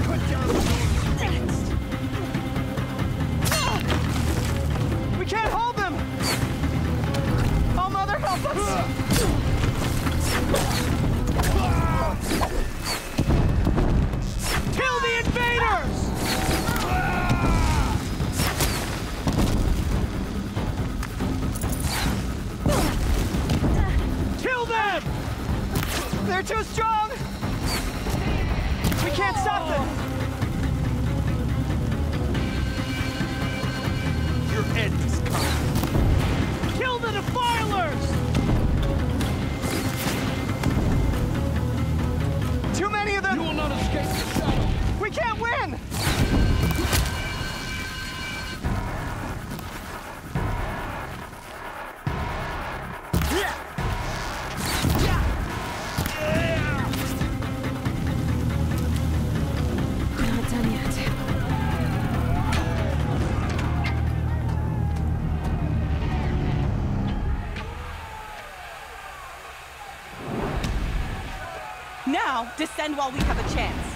Put down We can't hold them! Oh, Mother, help us! Kill the invaders! Kill them! They're too strong! We can't stop them! Your end is coming. Kill the defilers! Too many of them! You will not escape the shadow! We can't win! Not done yet. Now, descend while we have a chance.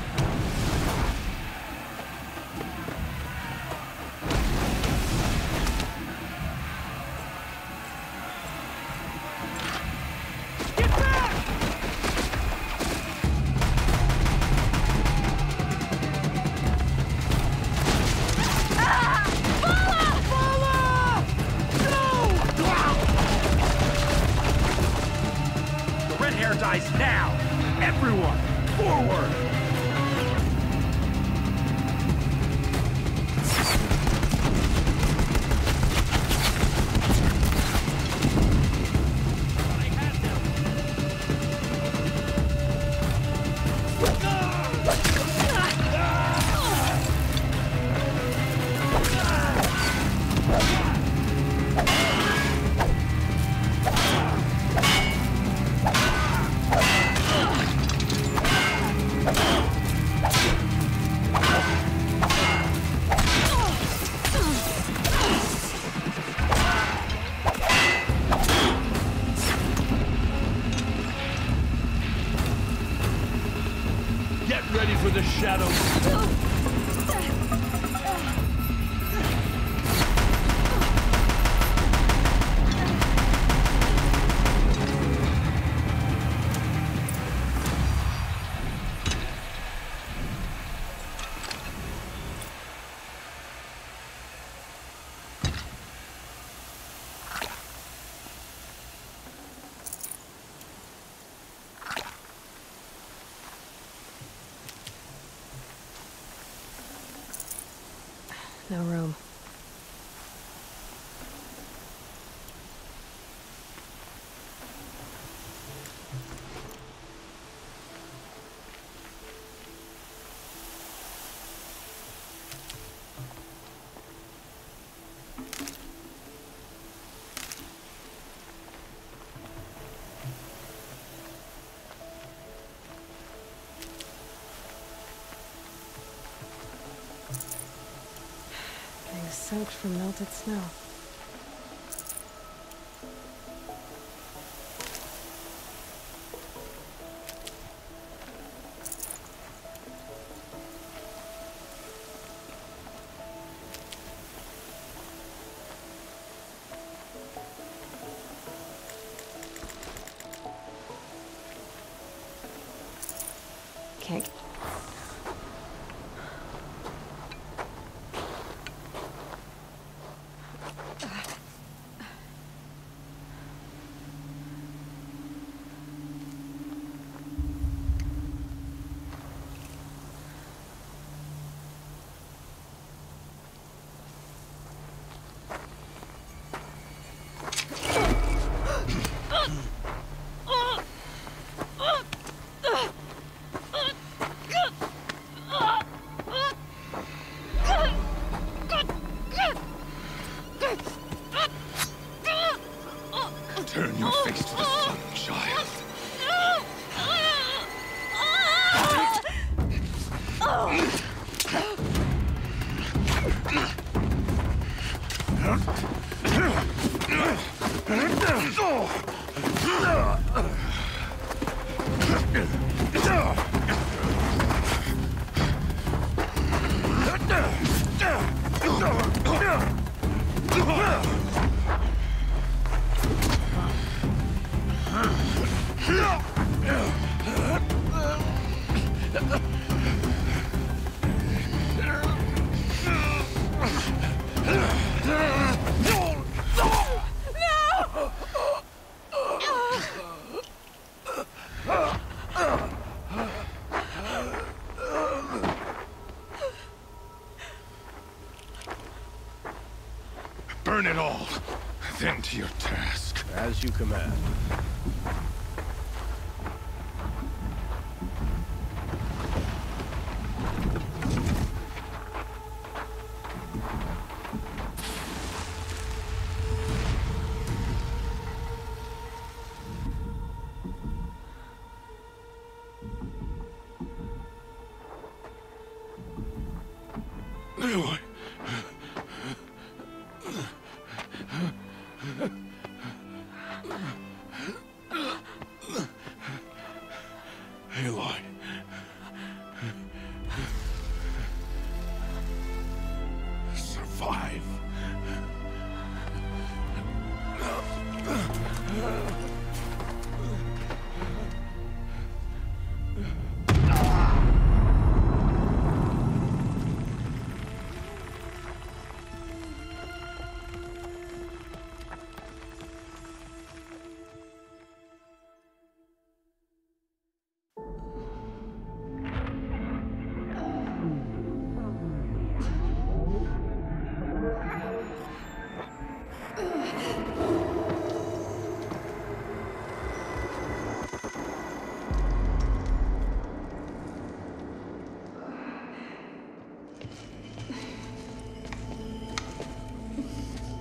Get back! The red hair dies now! Everyone, forward! Get ready for the shadows. No room. Getting soaked from melted snow. Can't. Turn your face to the sun, child. Burn it all, then to your task. As you command. Aloy. Aloy. Survive.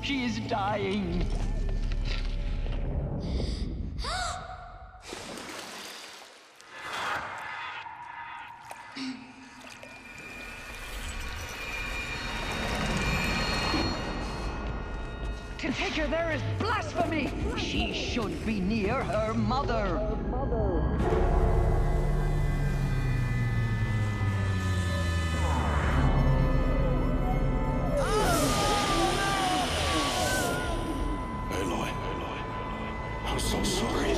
She is dying. To take her there is blasphemy. She should be near her mother. I'm so sorry.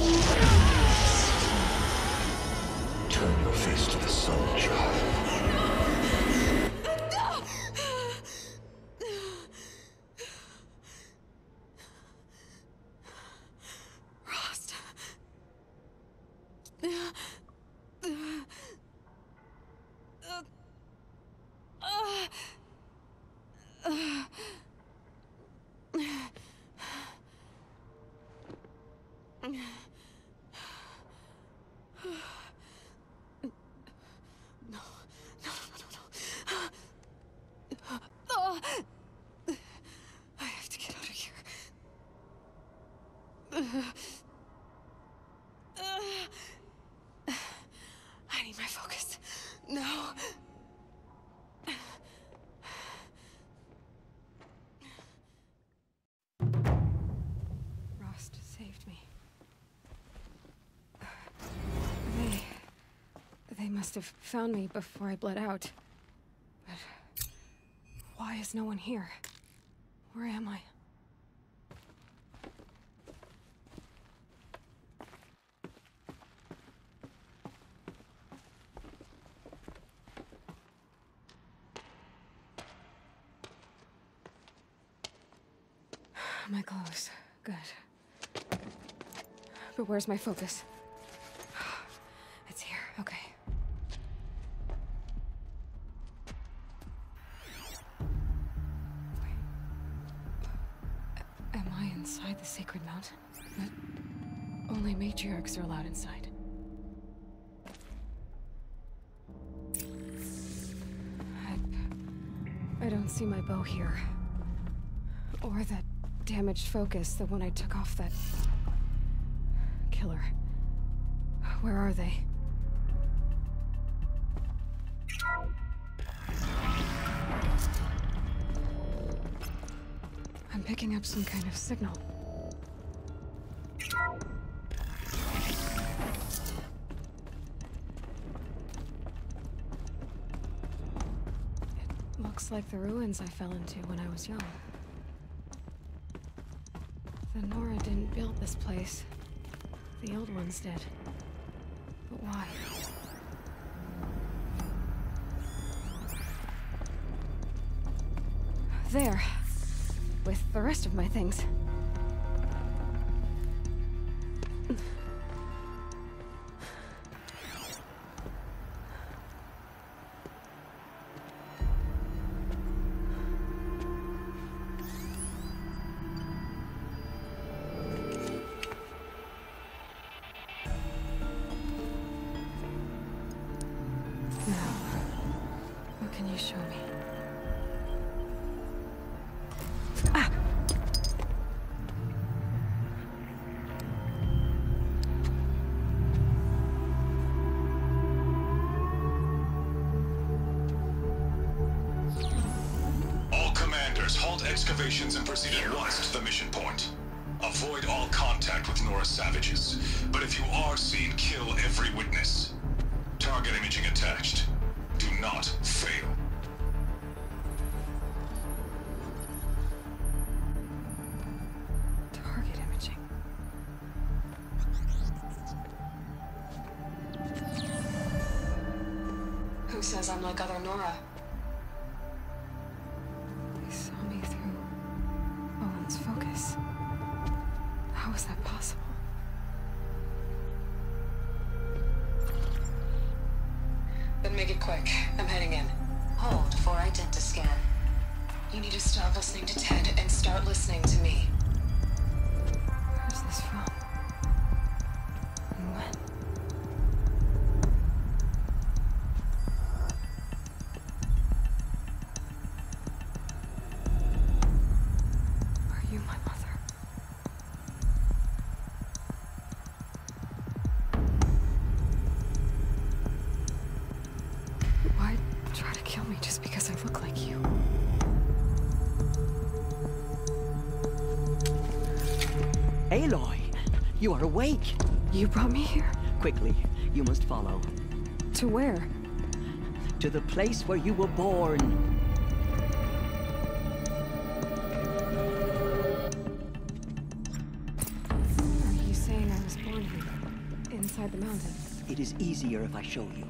Turn your face to the sun, child. Rost. I have to get out of here. I need my focus. No. Rost saved me. They must have found me before I bled out. But why is no one here? Where am I? My clothes. Good. But where's my focus? It's here. Okay. Wait. Am I inside the sacred mountain? But only matriarchs are allowed inside. I don't see my bow here. Or that damaged focus, the one I took off that killer. Where are they? I'm picking up some kind of signal. It looks like the ruins I fell into when I was young. The Nora didn't build this place. The old ones did. But why? There. With the rest of my things. What can you show me? All commanders, halt excavations and proceed at once to the mission point. Avoid all contact with Nora savages, but if you are seen, kill every witness. Target imaging attached. Do not fail. Target imaging. Who says I'm like other Nora? They saw me through Owen's focus. How is that possible? Then make it quick. I'm heading in. Hold for identiscan. You need to stop listening to Ted and start listening to me. Where's this from? And when? Are you my mother? Why try to kill me just because I look like you? Aloy, you are awake. You brought me here? Quickly, you must follow. To where? To the place where you were born. Are you saying I was born here? Inside the mountain? It is easier if I show you.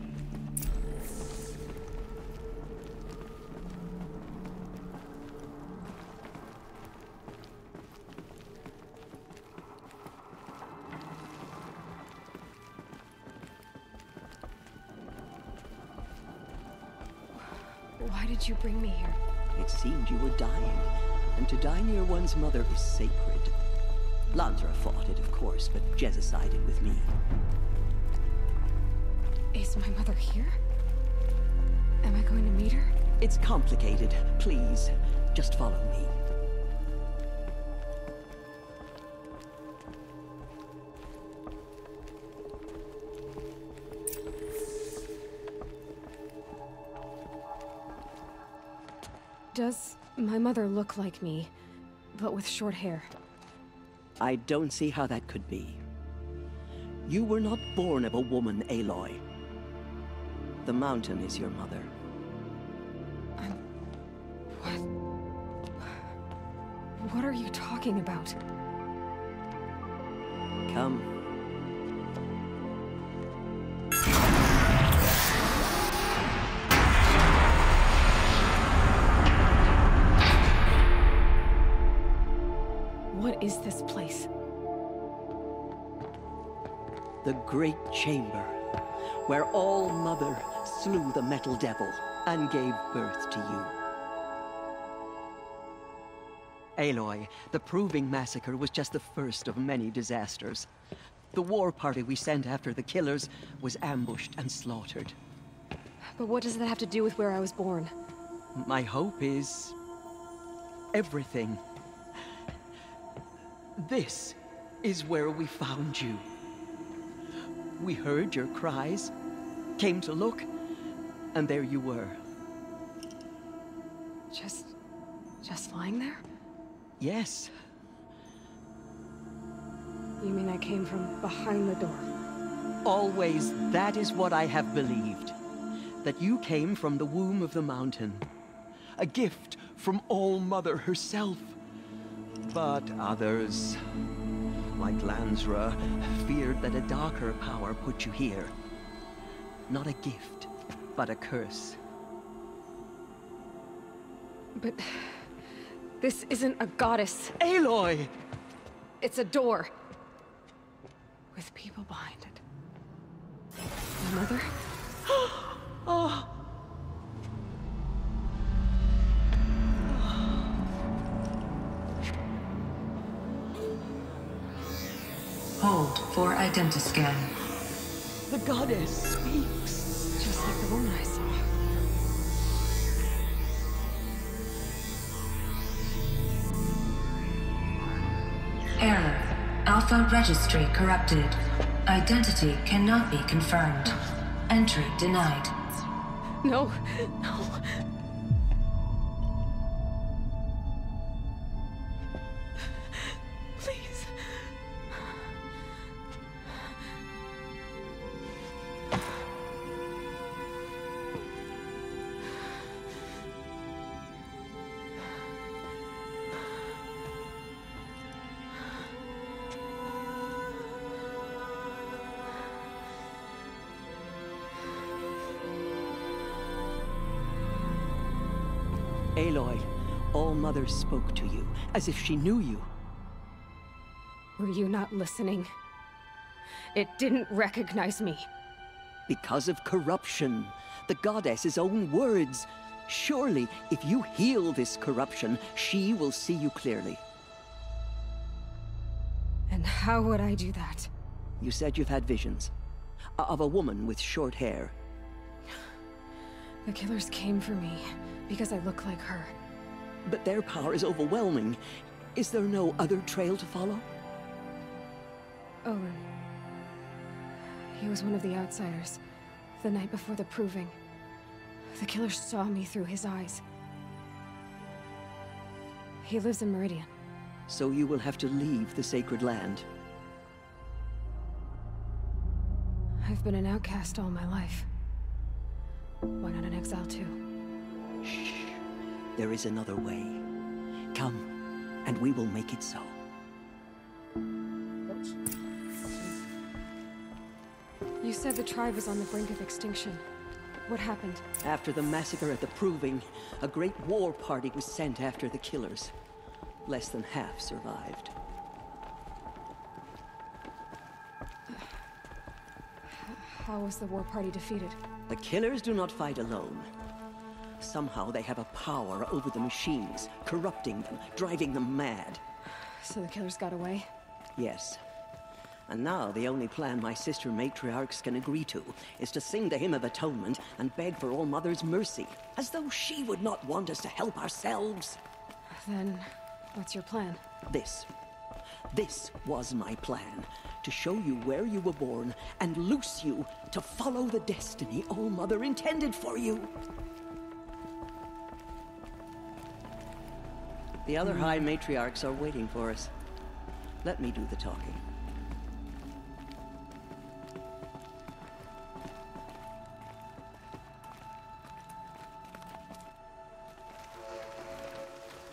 Why did you bring me here? It seemed you were dying, and to die near one's mother is sacred. Lantra fought it, of course, but Jezza sided with me. Is my mother here? Am I going to meet her? It's complicated. Please, just follow me. Does my mother look like me, but with short hair? I don't see how that could be. You were not born of a woman, Aloy. The mountain is your mother. What are you talking about? Come. What is this place? The Great Chamber, where All Mother slew the Metal Devil and gave birth to you. Aloy, the Proving Massacre was just the first of many disasters. The war party we sent after the killers was ambushed and slaughtered. But what does that have to do with where I was born? My hope is everything. This is where we found you. We heard your cries, came to look, and there you were. Just lying there? Yes. You mean I came from behind the door? Always, that is what I have believed. That you came from the womb of the mountain. A gift from All-Mother herself. But others, like Lansra, feared that a darker power put you here. Not a gift, but a curse. But this isn't a goddess. Aloy! It's a door. With people behind it. My mother? Oh. Hold for identiscan. The goddess speaks. Just like the woman I saw. Error. Alpha registry corrupted. Identity cannot be confirmed. Entry denied. No. Please. Aloy, All-Mother spoke to you, as if she knew you. Were you not listening? It didn't recognize me. Because of corruption. The goddess's own words. Surely, if you heal this corruption, she will see you clearly. And how would I do that? You said you've had visions. Of a woman with short hair. The killers came for me, because I look like her. But their power is overwhelming. Is there no other trail to follow? Owen. He was one of the outsiders, the night before the proving. The killer saw me through his eyes. He lives in Meridian. So you will have to leave the sacred land. I've been an outcast all my life. Why not an exile too? Shh. There is another way. Come, and we will make it so. You said the tribe was on the brink of extinction. What happened? After the massacre at the Proving, a great war party was sent after the killers. Less than half survived. How was the war party defeated? The killers do not fight alone. Somehow they have a power over the machines, corrupting them, driving them mad. So the killers got away? Yes. And now the only plan my sister matriarchs can agree to is to sing the Hymn of Atonement and beg for All-Mother's mercy, as though she would not want us to help ourselves. Then, what's your plan? This was my plan. To show you where you were born and loose you to follow the destiny All-Mother intended for you. The other High Matriarchs are waiting for us. Let me do the talking.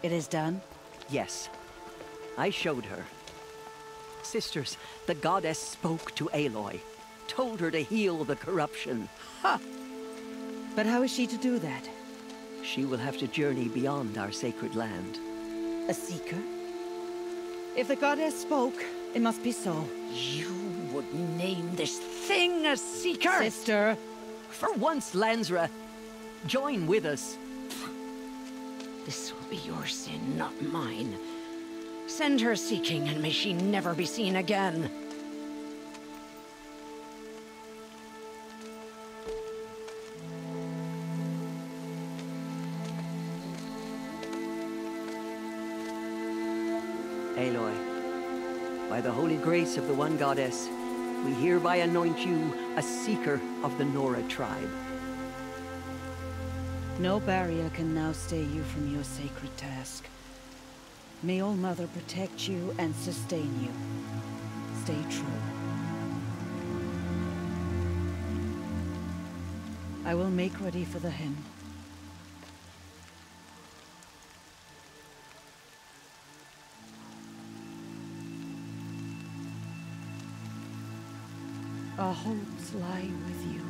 It is done? Yes. I showed her. Sisters, the goddess spoke to Aloy. Told her to heal the corruption. Ha! But how is she to do that? She will have to journey beyond our sacred land. A seeker? If the goddess spoke, it must be so. You would name this thing a seeker? Sister! For once, Lansra, join with us. This will be your sin, not mine. Send her seeking, and may she never be seen again. Aloy, by the holy grace of the one goddess, we hereby anoint you a seeker of the Nora tribe. No barrier can now stay you from your sacred task. May All Mother protect you and sustain you. Stay true. I will make ready for the hen. Our hopes lie with you.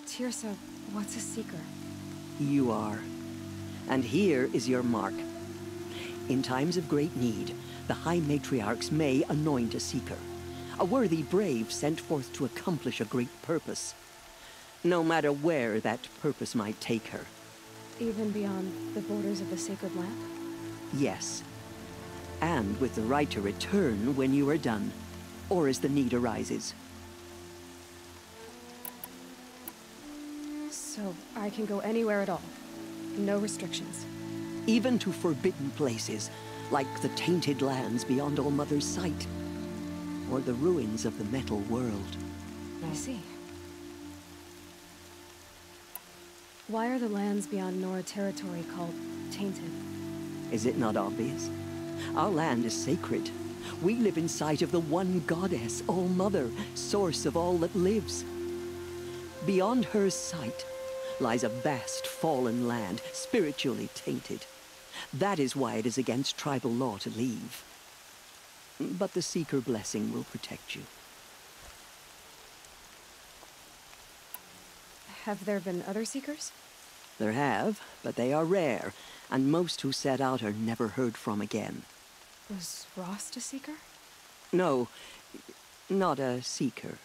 Tirsa, what's a seeker? You are. And here is your mark. In times of great need, the High Matriarchs may anoint a seeker. A worthy brave sent forth to accomplish a great purpose. No matter where that purpose might take her. Even beyond the borders of the sacred land? Yes. And with the right to return when you are done, or as the need arises. So I can go anywhere at all? No restrictions? Even to forbidden places, like the tainted lands beyond All Mother's sight. Or the ruins of the metal world. I see. Why are the lands beyond Nora territory called tainted? Is it not obvious? Our land is sacred. We live in sight of the one goddess, All Mother, source of all that lives. Beyond her sight lies a vast fallen land, spiritually tainted. That is why it is against tribal law to leave. But the Seeker blessing will protect you. Have there been other Seekers? There have, but they are rare, and most who set out are never heard from again. Was Rost a Seeker? No, not a Seeker.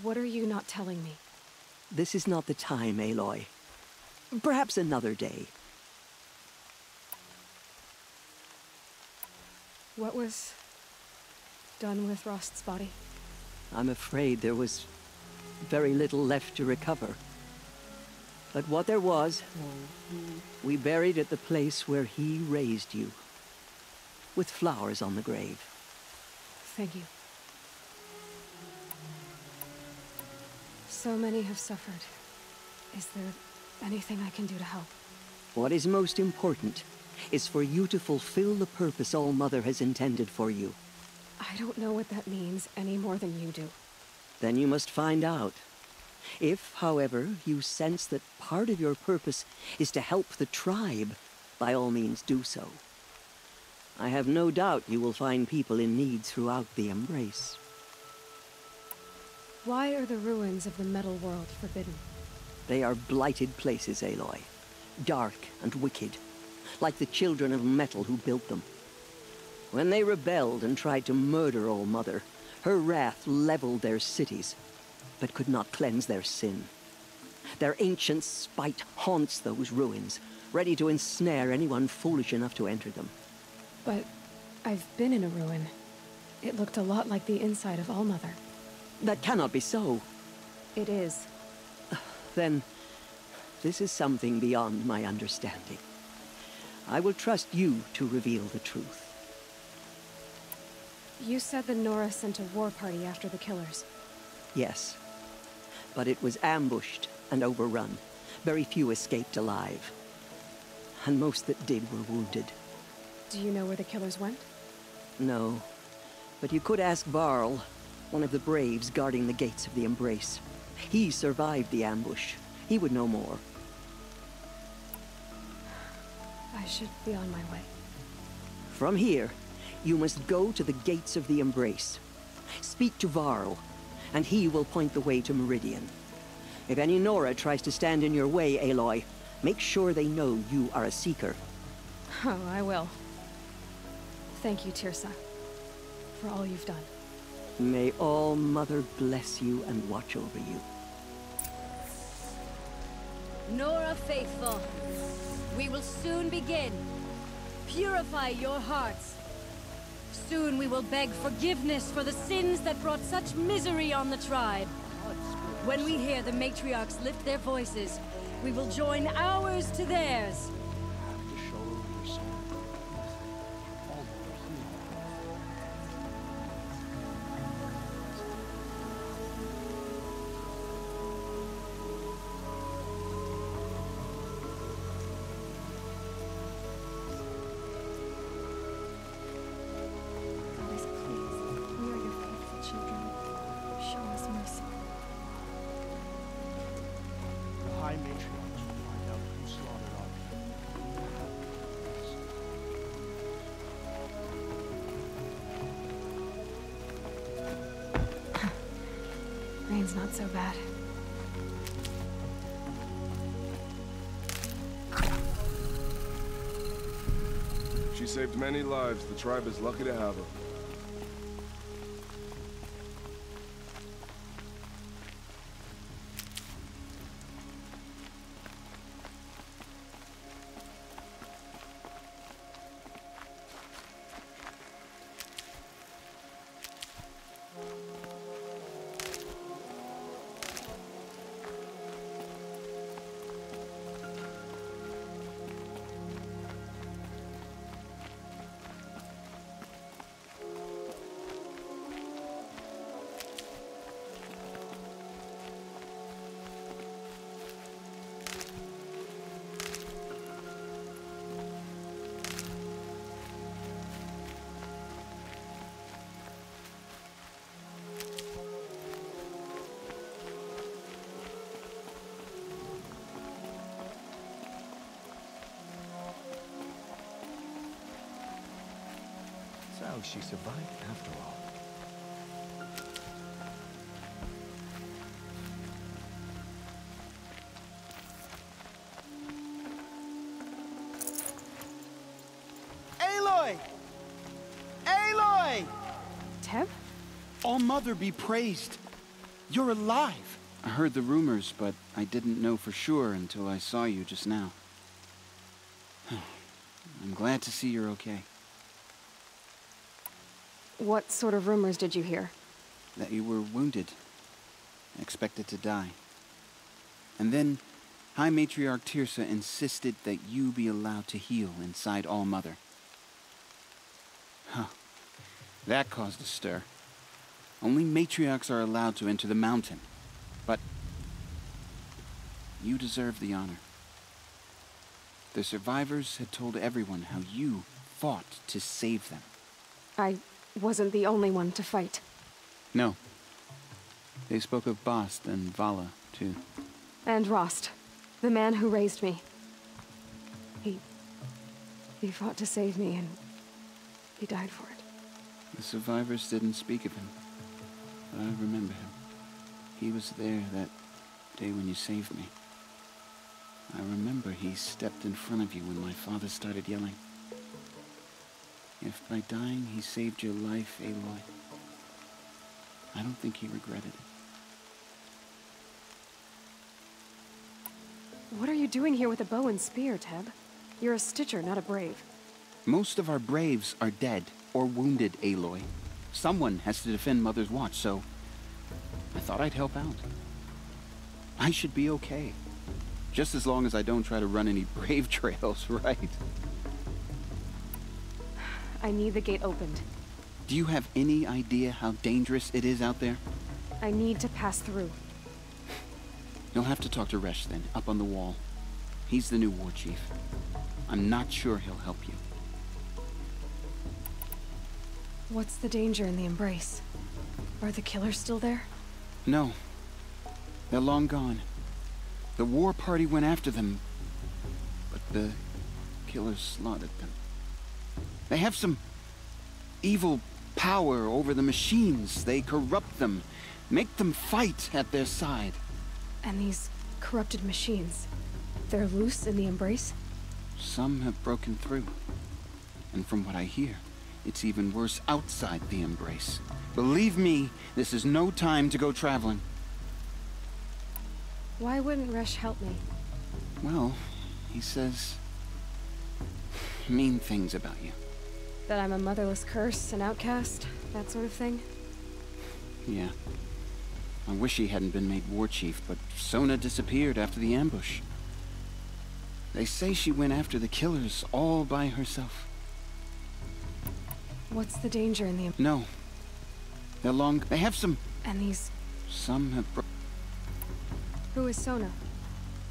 What are you not telling me? This is not the time, Aloy. Perhaps another day. What was done with Rost's body? I'm afraid there was very little left to recover. But what there was, we buried at the place where he raised you, with flowers on the grave. Thank you. So many have suffered. Is there anything I can do to help? What is most important is for you to fulfill the purpose All Mother has intended for you. I don't know what that means any more than you do. Then you must find out. If, however, you sense that part of your purpose is to help the tribe, by all means do so. I have no doubt you will find people in need throughout the Embrace. Why are the ruins of the metal world forbidden? They are blighted places, Aloy. Dark and wicked, like the children of metal who built them. When they rebelled and tried to murder All Mother, her wrath leveled their cities, but could not cleanse their sin. Their ancient spite haunts those ruins, ready to ensnare anyone foolish enough to enter them. But I've been in a ruin. It looked a lot like the inside of All Mother. That cannot be so. It is. Then, this is something beyond my understanding. I will trust you to reveal the truth. You said the Nora sent a war party after the killers. Yes. But it was ambushed and overrun. Very few escaped alive. And most that did were wounded. Do you know where the killers went? No. But you could ask Varl, one of the braves guarding the gates of the Embrace. He survived the ambush. He would know more. I should be on my way. From here, you must go to the gates of the Embrace. Speak to Varl, and he will point the way to Meridian. If any Nora tries to stand in your way, Aloy, make sure they know you are a Seeker. Oh, I will. Thank you, Tirsa, for all you've done. May All Mother bless you and watch over you. Nora faithful, we will soon begin. Purify your hearts. Soon we will beg forgiveness for the sins that brought such misery on the tribe. When we hear the matriarchs lift their voices, we will join ours to theirs. Rain's not so bad. She saved many lives. The tribe is lucky to have her. So she survived after all. Aloy! Aloy! Teb? All-Mother be praised. You're alive. I heard the rumors, but I didn't know for sure until I saw you just now. I'm glad to see you're okay. What sort of rumors did you hear? That you were wounded, expected to die. And then High Matriarch Teersa insisted that you be allowed to heal inside All-Mother. Huh. That caused a stir. Only matriarchs are allowed to enter the mountain. But you deserve the honor. The survivors had told everyone how you fought to save them. I wasn't the only one to fight. No. They spoke of Bast and Vala, too. And Rost, the man who raised me. He fought to save me, and he died for it. The survivors didn't speak of him, but I remember him. He was there that day when you saved me. I remember he stepped in front of you when my father started yelling. If by dying he saved your life, Aloy, I don't think he regretted it. What are you doing here with a bow and spear, Teb? You're a Stitcher, not a Brave. Most of our Braves are dead or wounded, Aloy. Someone has to defend Mother's Watch, so I thought I'd help out. I should be okay. Just as long as I don't try to run any Brave trails, right? I need the gate opened. Do you have any idea how dangerous it is out there? I need to pass through. You'll have to talk to Resh then, up on the wall. He's the new war chief. I'm not sure he'll help you. What's the danger in the Embrace? Are the killers still there? No. They're long gone. The war party went after them, but the killers slaughtered them. They have some evil power over the machines. They corrupt them, make them fight at their side. And these corrupted machines, they're loose in the Embrace? Some have broken through. And from what I hear, it's even worse outside the Embrace. Believe me, this is no time to go traveling. Why wouldn't Resh help me? Well, he says mean things about you. That I'm a motherless curse, an outcast, that sort of thing? Yeah. I wish he hadn't been made war chief, but Sona disappeared after the ambush. They say she went after the killers all by herself. What's the danger in the... No. They have some... And these... Some have... Who is Sona?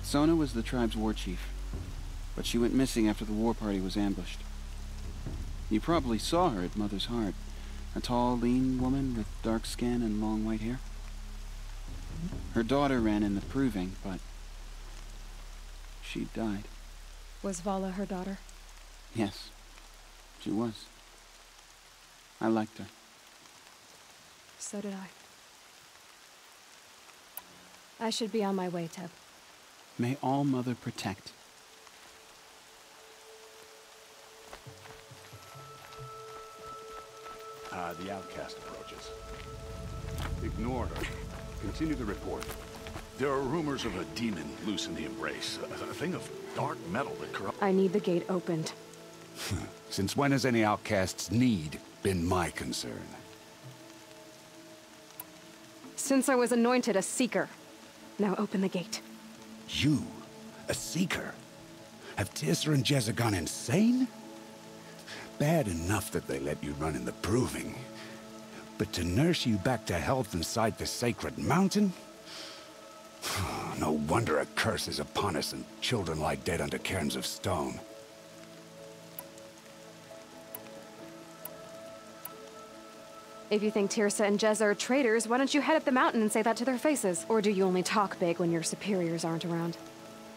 Sona was the tribe's war chief, but she went missing after the war party was ambushed. You probably saw her at Mother's Heart. A tall, lean woman with dark skin and long white hair. Her daughter ran in the proving, but she died. Was Vala her daughter? Yes, she was. I liked her. So did I. I should be on my way, Teb. May All Mother protect. The outcast approaches. Ignore her. Continue the report. There are rumors of a demon loose in the Embrace. A thing of dark metal that corrupts... I need the gate opened. Since when has any outcast's need been my concern? Since I was anointed a Seeker. Now open the gate. You? A Seeker? Have Teersa and Jezza gone insane? Bad enough that they let you run in the Proving. But to nurse you back to health inside the Sacred Mountain? No wonder a curse is upon us and children lie dead under cairns of stone. If you think Teersa and Jezza are traitors, why don't you head up the mountain and say that to their faces? Or do you only talk big when your superiors aren't around?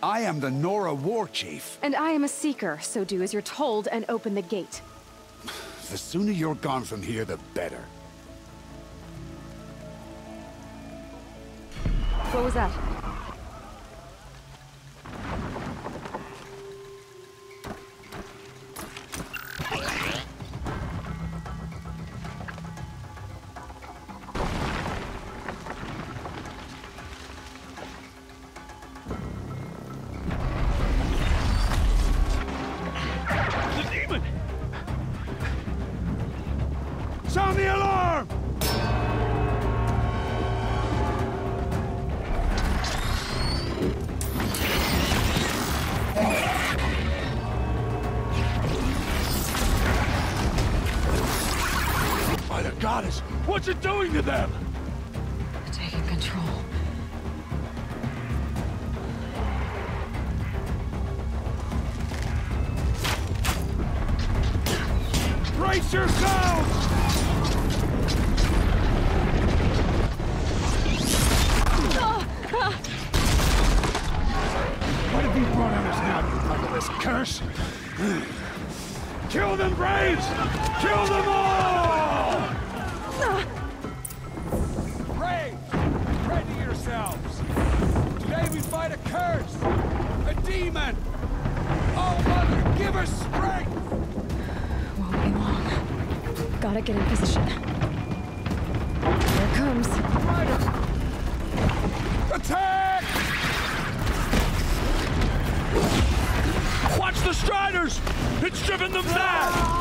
I am the Nora War Chief. And I am a Seeker, so do as you're told and open the gate. The sooner you're gone from here, the better. What was that? Sound the alarm! By the goddess, what's it doing to them? Taking control. Brace yourselves! What have you brought on us now, you motherless curse? Kill them, Braves! Kill them all! Braves, ready yourselves! Today we fight a curse! A demon! Oh, Mother, give us strength! Won't be long. Gotta get in position. Here it comes. Attack! Watch the Striders! It's driven them mad!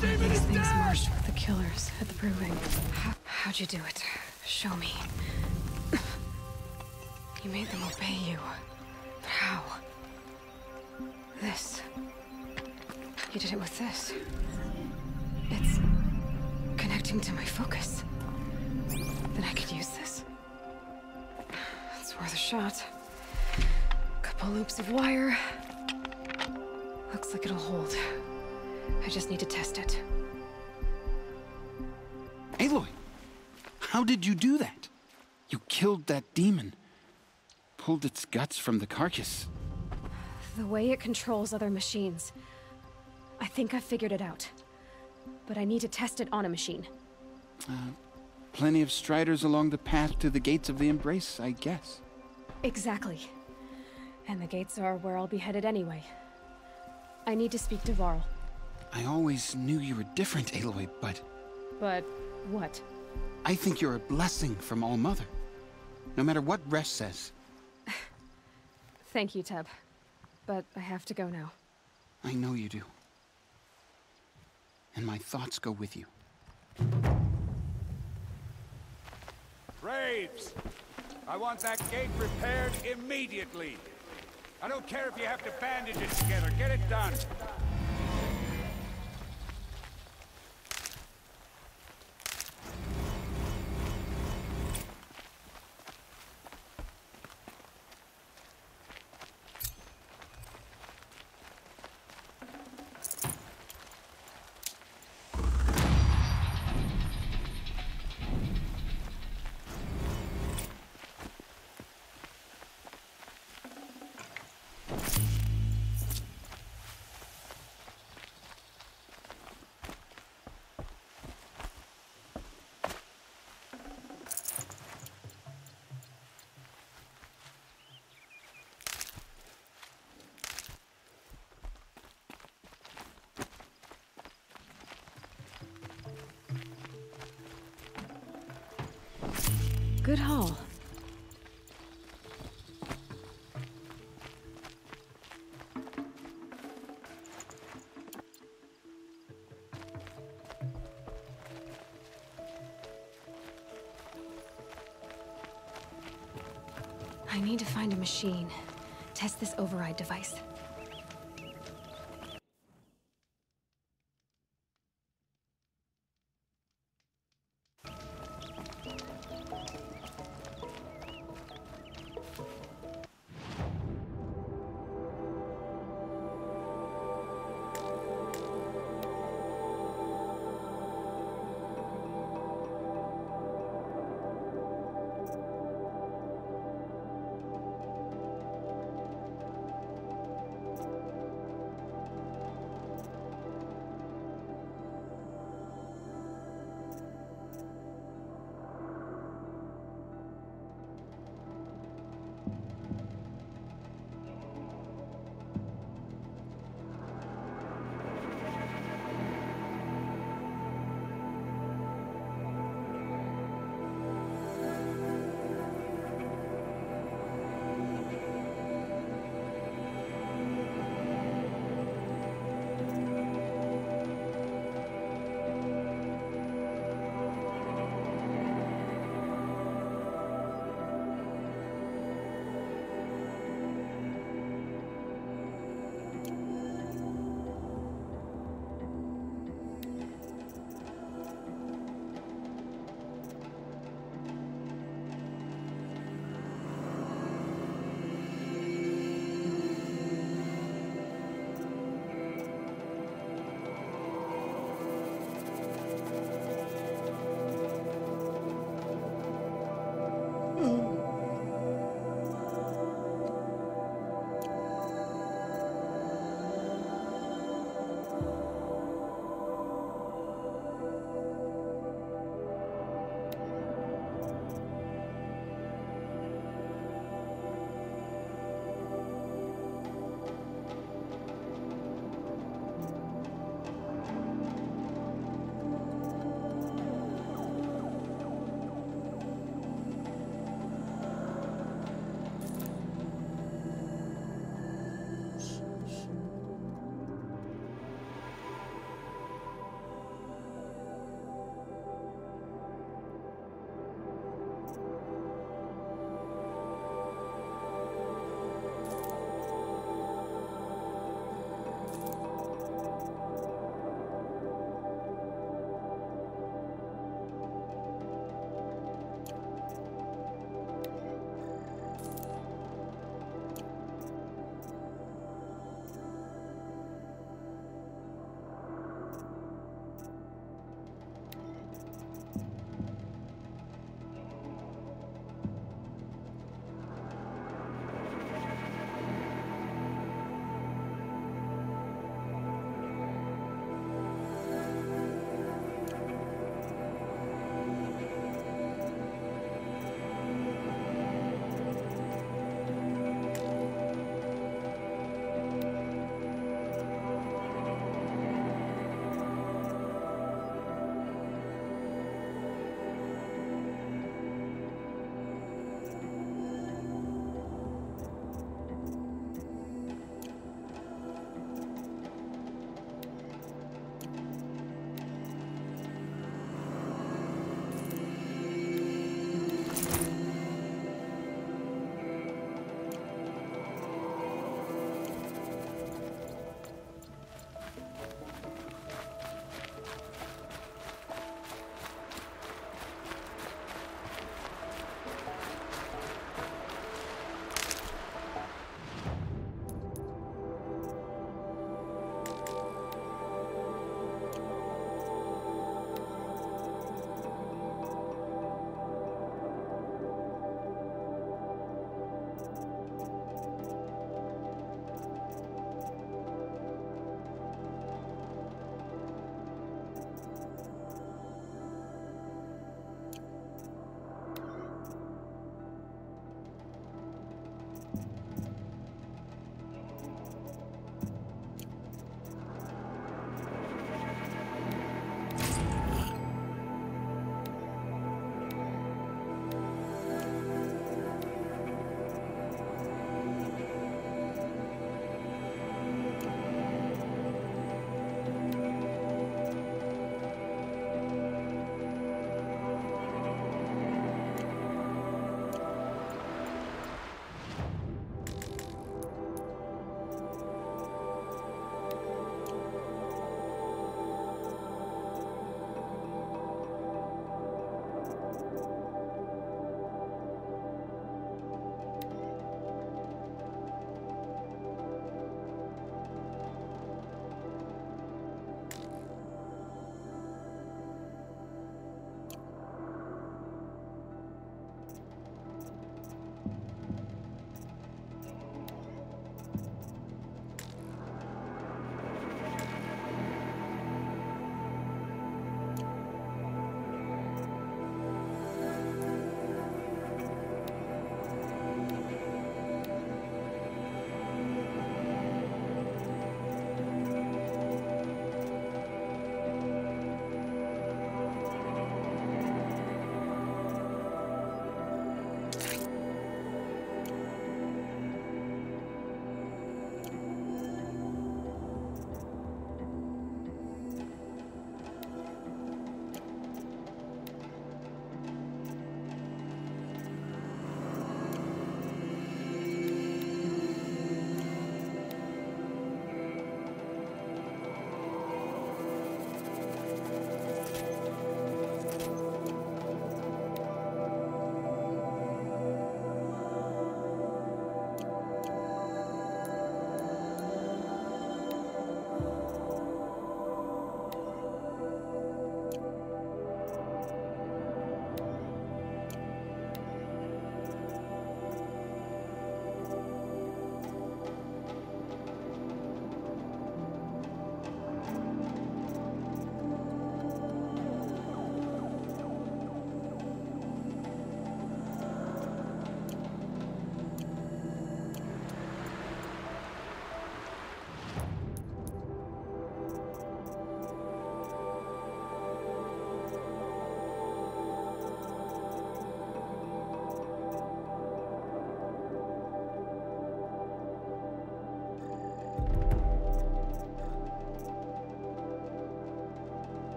These things marched with the killers at the proving. How'd you do it? Show me. You made them obey you. But how? This. You did it with this. It's connecting to my focus. Then I could use this. It's worth a shot. Couple loops of wire. Looks like it'll hold. I just need to test it. Aloy! How did you do that? You killed that demon. Pulled its guts from the carcass. The way it controls other machines. I think I figured it out. But I need to test it on a machine. Plenty of striders along the path to the gates of the Embrace, I guess. Exactly. And the gates are where I'll be headed anyway. I need to speak to Varl. I always knew you were different, Aloy, but... But what? I think you're a blessing from All-Mother. No matter what Resh says. Thank you, Teb. But I have to go now. I know you do. And my thoughts go with you. Braves! I want that gate repaired immediately. I don't care if you have to bandage it together. Get it done. Good haul. I need to find a machine. Test this override device.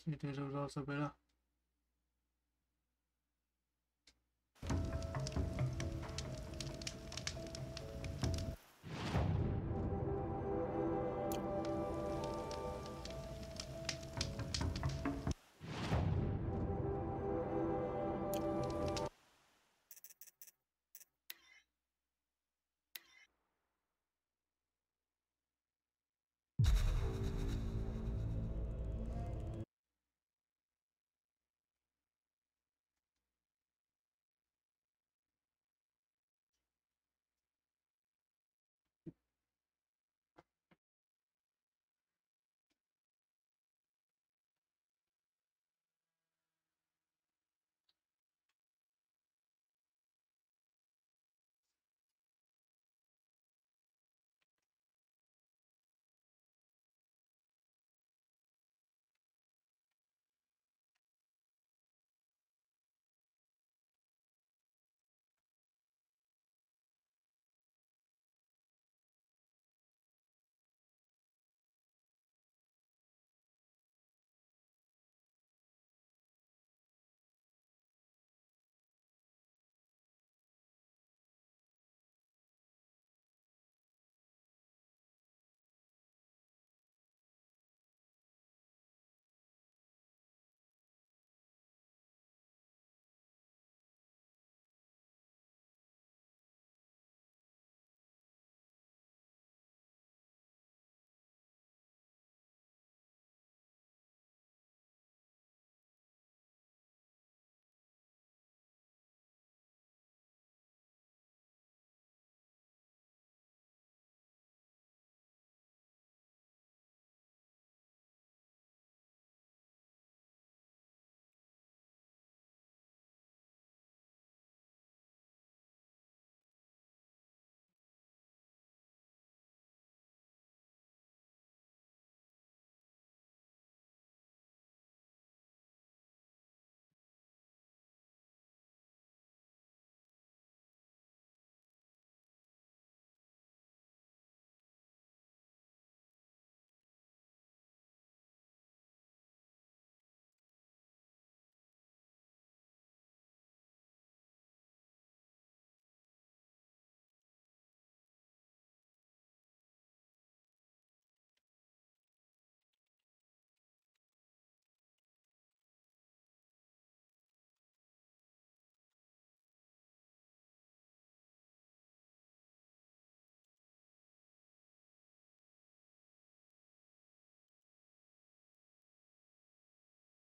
今天就到这边了。